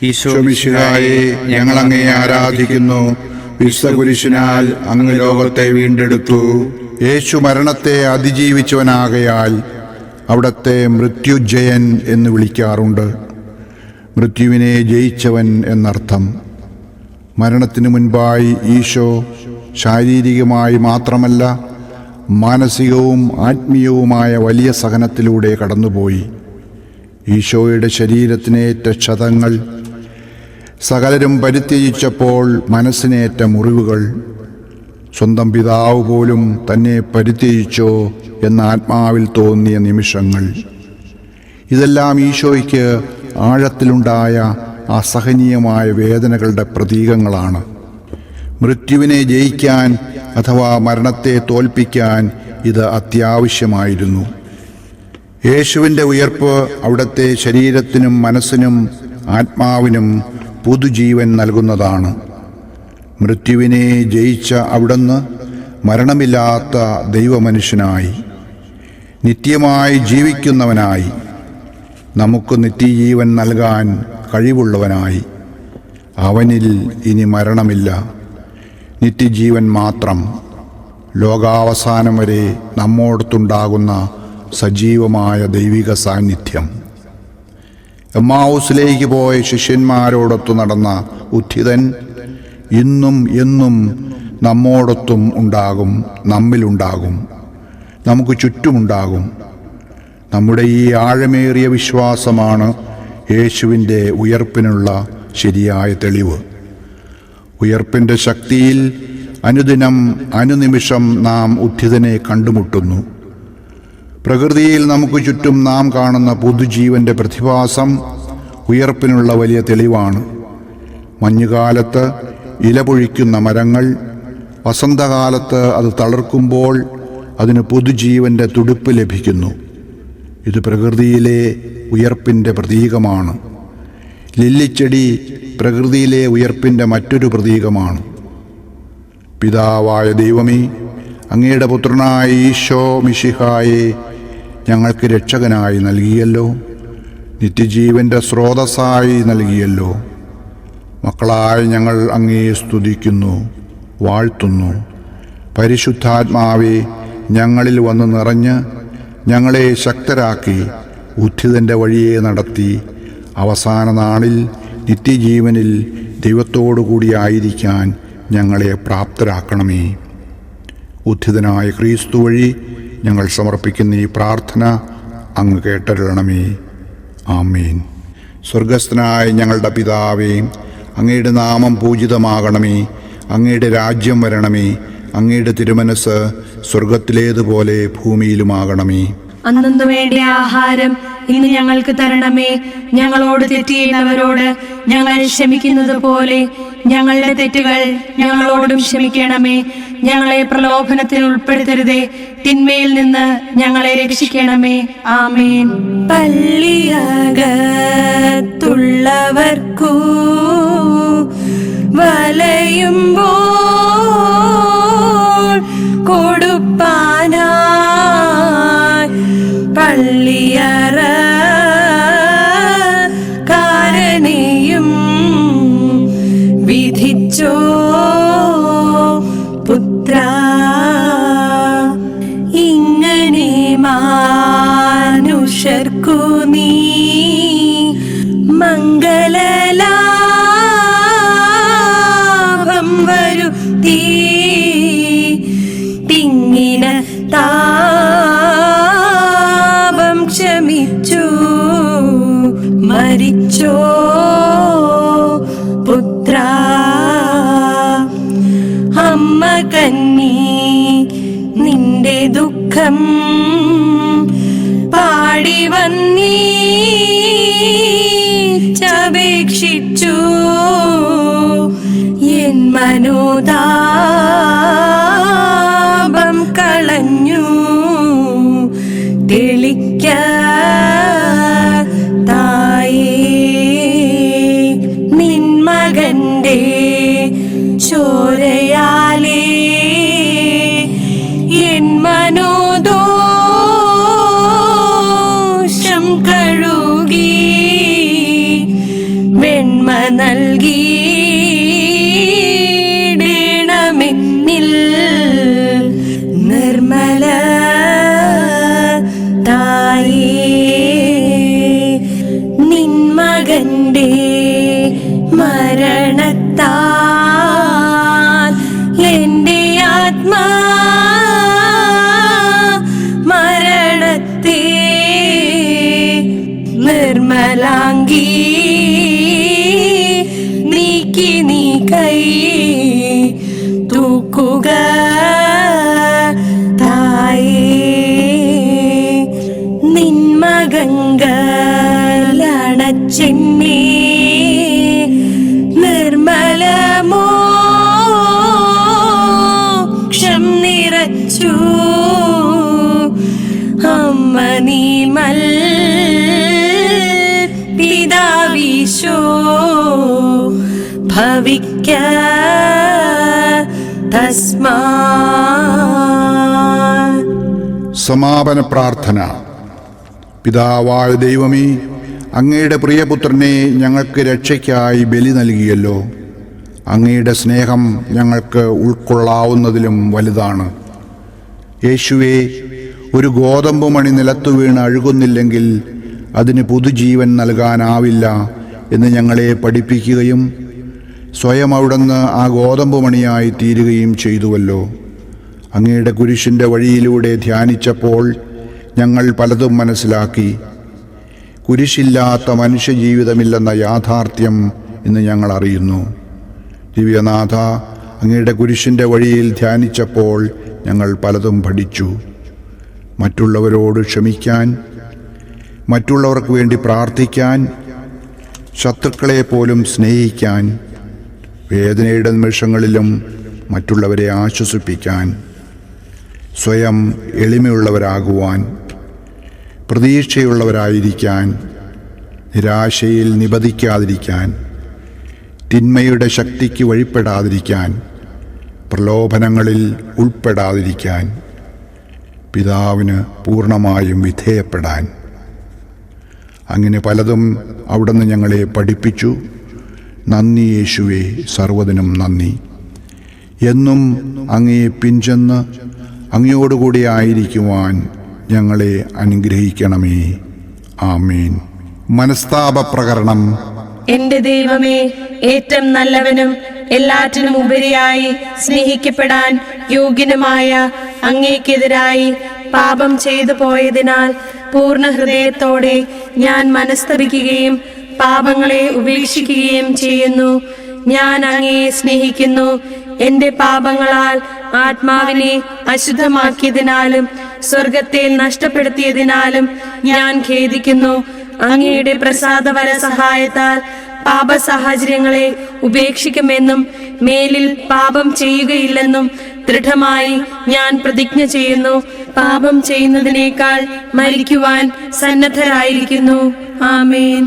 ഈശോ മിശിഹായെ, ഞങ്ങൾ അങ്ങയെ ആരാധിക്കുന്നു. വിശുദ്ധ കുരിശിനാൽ അങ്ങ് ലോകത്തെ വീണ്ടെടുത്തു. യേശു മരണത്തെ അതിജീവിച്ചവനാകയാൽ അവിടത്തെ മൃത്യുജയൻ എന്ന് വിളിക്കാറുണ്ട്. മൃത്യുവിനെ ജയിച്ചവൻ എന്നർത്ഥം. മരണത്തിനു മുൻപായി ഈശോ ശാരീരികമായി മാത്രമല്ല മാനസികവും ആത്മീയവുമായ വലിയ സഹനത്തിലൂടെ കടന്നുപോയി. ഈശോയുടെ ശരീരത്തിനേറ്റ ക്ഷതങ്ങൾ, സകലരും പരിത്യജിച്ചപ്പോൾ മനസ്സിനേറ്റ മുറിവുകൾ, സ്വന്തം പിതാവ് പോലും തന്നെ പരിത്യജിച്ചോ എന്ന ആത്മാവിൽ തോന്നിയ നിമിഷങ്ങൾ, ഇതെല്ലാം ഈശോയ്ക്ക് ആഴത്തിലുണ്ടായ അസഹനീയമായ വേദനകളുടെ പ്രതീകങ്ങളാണ്. മൃത്യുവിനെ ജയിക്കാൻ അഥവാ മരണത്തെ തോൽപ്പിക്കാൻ ഇത് അത്യാവശ്യമായിരുന്നു. യേശുവിൻ്റെ ഉയർപ്പ് അവിടുത്തെ ശരീരത്തിനും മനസ്സിനും ആത്മാവിനും പുതുജീവൻ നൽകുന്നതാണ്. മൃത്യുവിനെ ജയിച്ച അവിടുന്ന് മരണമില്ലാത്ത ദൈവമനുഷ്യനായി, നിത്യമായി ജീവിക്കുന്നവനായി, നമുക്ക് നിത്യജീവൻ നൽകാൻ കഴിവുള്ളവനായി. അവനിൽ ഇനി മരണമില്ല, നിത്യജീവൻ മാത്രം. ലോകാവസാനം വരെ നമ്മോടൊത്തുണ്ടാകുന്ന സജീവമായ ദൈവിക സാന്നിധ്യം. എമ്മാവൂസിലേക്ക് പോയ ശിഷ്യന്മാരോടൊത്തു നടന്ന ഉത്ഥിതൻ ഇന്നും എന്നും നമ്മോടൊത്തും ഉണ്ടാകും, നമ്മിലുണ്ടാകും, നമുക്ക് ചുറ്റുമുണ്ടാകും. നമ്മുടെ ഈ ആഴമേറിയ വിശ്വാസമാണ് യേശുവിൻ്റെ ഉയർപ്പിനുള്ള ശരിയായ തെളിവ്. ഉയർപ്പിൻ്റെ ശക്തിയിൽ അനുദിനം അനുനിമിഷം നാം ഉത്ഥിതനെ കണ്ടുമുട്ടുന്നു. പ്രകൃതിയിൽ നമുക്ക് ചുറ്റും നാം കാണുന്ന പുതുജീവൻ്റെ പ്രതിഭാസം ഉയർപ്പിനുള്ള വലിയ തെളിവാണ്. മഞ്ഞുകാലത്ത് ഇല പൊഴിക്കുന്ന മരങ്ങൾ വസന്തകാലത്ത് അത് തളിർക്കുമ്പോൾ അതിന് പുതുജീവൻ്റെ തുടിപ്പ് ലഭിക്കുന്നു. ഇത് പ്രകൃതിയിലെ ഉയർപ്പിൻ്റെ പ്രതീകമാണ്. ലില്ലിച്ചെടി പ്രകൃതിയിലെ ഉയർപ്പിൻ്റെ മറ്റൊരു പ്രതീകമാണ്. പിതാവായ ദൈവമേ, അങ്ങയുടെ പുത്രനായ ഈശോ മിശിഹായെ ഞങ്ങൾക്ക് രക്ഷകനായി നൽകിയല്ലോ, നിത്യജീവൻ്റെ സ്രോതസ്സായി നൽകിയല്ലോ. മക്കളായ ഞങ്ങൾ അങ്ങയെ സ്തുതിക്കുന്നു, വാഴ്ത്തുന്നു. പരിശുദ്ധാത്മാവെ, ഞങ്ങളിൽ വന്ന് നിറഞ്ഞ് ഞങ്ങളെ ശക്തരാക്കി ഉത്ഥിതൻ്റെ വഴിയെ നടത്തി അവസാന നാളിൽ നിത്യജീവനിൽ ദൈവത്തോടുകൂടി ആയിരിക്കാൻ ഞങ്ങളെ പ്രാപ്തരാക്കണമേ. ഉത്ഥിതനായ ക്രിസ്തു വഴി ഞങ്ങൾ സമർപ്പിക്കുന്ന ഈ പ്രാർത്ഥന അങ്ങ് കേട്ടരുളണമേ. ആമേൻ. സ്വർഗസ്ഥനായ ഞങ്ങളുടെ പിതാവേ, അങ്ങയുടെ നാമം പൂജിതമാകണമേ. അങ്ങയുടെ രാജ്യം വരണമേ. അങ്ങയുടെ തിരുമനസ് സ്വർഗത്തിലേതുപോലെ ഭൂമിയിലുമാകണമേ. അന്നു വേണ്ട ആഹാരം ഇന്ന് ഞങ്ങൾക്ക് തരണമേ. ഞങ്ങളോട് തെറ്റ് ചെയ്യുന്നവരോട് ഞങ്ങൾ ക്ഷമിക്കുന്നത് പോലെ ഞങ്ങളുടെ തെറ്റുകൾ ഞങ്ങളോടും ക്ഷമിക്കണമേ. ഞങ്ങളെ പ്രലോഭനത്തിൽ ഉൾപ്പെടുത്തരുതേ, തിന്മയിൽ നിന്ന് ഞങ്ങളെ രക്ഷിക്കണമേ. ആമേൻ. പള്ളിയകത്തുള്ളവർക്കു വലയുമ്പോൾ കൊടുപ്പാനായി പള്ളിയറ കാരനെയും വിധിച്ചോ പുത്ര. ഇങ്ങനെ മാനുഷർക്കു നീ മംഗളലാ തിങ്ങിന താപം ക്ഷമിച്ചു. മരിച്ചോ പുത്ര, അമ്മ കന്നി നിന്റെ ദുഃഖം പാടി വന്നീച്ചപേക്ഷിച്ചു. എൻ മനോതാപം കളഞ്ഞു തെളിക്ക തായേ. നിൻ മകന്റെ ചോരയാലേ എൻ മനോദോഷം കഴുകി വെണ്മ നൽകിയിടണമെന്നിൽ നിർമ്മല തായേ. നിൻ മകന്റെ മരണത്താൽ എന്റെ ആത്മാ മരണത്തെ നിർമ്മലാംഗി നീക്കി നീ കൈ തൂക്കുക തായേ. നിൻ മകങ്കലണച്ചെന്നേ നിർമ്മലമോക്ഷം നിറച്ചു. അമ്മ നീമൽ പിതാവീശോ ഭവിക്ക തസ്മാ. സമാപന പ്രാർത്ഥന. പിതാവായ ദൈവമേ, അങ്ങയുടെ പ്രിയപുത്രനെ ഞങ്ങൾക്ക് രക്ഷയ്ക്കായി ബലി നൽകിയല്ലോ. അങ്ങയുടെ സ്നേഹം ഞങ്ങൾക്ക് ഉൾക്കൊള്ളാവുന്നതിലും വലുതാണ്. യേശുവേ, ഒരു ഗോതമ്പ് മണി നിലത്തു വീണ് അഴുകുന്നില്ലെങ്കിൽ അതിന് പുതുജീവൻ നൽകാനാവില്ല എന്ന് ഞങ്ങളെ പഠിപ്പിക്കുകയും സ്വയം അവിടുന്ന് ആ ഗോതമ്പ് മണിയായി തീരുകയും ചെയ്തുവല്ലോ. അങ്ങയുടെ കുരിശിൻ്റെ വഴിയിലൂടെ ധ്യാനിച്ചപ്പോൾ ഞങ്ങൾ പലതും മനസ്സിലാക്കി. കുരിശില്ലാത്ത മനുഷ്യജീവിതമില്ലെന്ന യാഥാർത്ഥ്യം ഇന്ന് ഞങ്ങൾ അറിയുന്നു. ദിവ്യനാഥ, അങ്ങയുടെ കുരിശിൻ്റെ വഴിയിൽ ധ്യാനിച്ചപ്പോൾ ഞങ്ങൾ പലതും പഠിച്ചു. മറ്റുള്ളവരോട് ക്ഷമിക്കാൻ, മറ്റുള്ളവർക്ക് വേണ്ടി പ്രാർത്ഥിക്കാൻ, ശത്രുക്കളെ പോലും സ്നേഹിക്കാൻ, വേദനയുടെ നിമിഷങ്ങളിലും മറ്റുള്ളവരെ ആശ്വസിപ്പിക്കാൻ, സ്വയം എളിമയുള്ളവരാകുവാൻ, പ്രതീക്ഷയുള്ളവരായിരിക്കാൻ, നിരാശയിൽ നിബദിക്കാതിരിക്കാൻ, തിന്മയുടെ ശക്തിക്ക് വഴിപ്പെടാതിരിക്കാൻ, പ്രലോഭനങ്ങളിൽ ഉൾപ്പെടാതിരിക്കാൻ, പിതാവിന് പൂർണ്ണമായും വിധേയപ്പെടാൻ. അങ്ങനെ പലതും അവിടുന്ന് ഞങ്ങളെ പഠിപ്പിച്ചു. നന്ദി യേശുവേ, സർവ്വതിനും നന്ദി. എന്നും അങ്ങയെ പിൻചെന്ന് അങ്ങയോടുകൂടി ആയിരിക്കുവാൻ ഞങ്ങളെ അനുഗ്രഹിക്കണമേ. ആമേൻ. മനസ്താപ പ്രകരണം. എന്റെ ദൈവമേ, ഏറ്റവും നല്ലവനും എല്ലാറ്റിനും ഉപരിയായി സ്നേഹിക്കപ്പെടാൻ യോഗ്യനുമായ അങ്ങേക്കെതിരായി പാപം ചെയ്തു പോയതിനാൽ പൂർണ്ണ ഹൃദയത്തോടെ ഞാൻ മനസ്തപിക്കുകയും പാപങ്ങളെ ഉപേക്ഷിക്കുകയും ചെയ്യുന്നു. ഞാൻ അങ്ങയെ സ്നേഹിക്കുന്നു. എന്റെ പാപങ്ങളാൽ ആത്മാവിനെ അശുദ്ധമാക്കിയതിനാലും സ്വർഗത്തെ നഷ്ടപ്പെടുത്തിയതിനാലും ഞാൻ ഖേദിക്കുന്നു. അങ്ങയുടെ പ്രസാദവര സഹായത്താൽ പാപ സാഹചര്യങ്ങളെ ഉപേക്ഷിക്കുമെന്നും മേലിൽ പാപം ചെയ്യുകയില്ലെന്നും ദൃഢമായി ഞാൻ പ്രതിജ്ഞ ചെയ്യുന്നു. പാപം ചെയ്യുന്നതിനേക്കാൾ മരിക്കുവാൻ സന്നദ്ധരായിരിക്കുന്നു. ആമേൻ.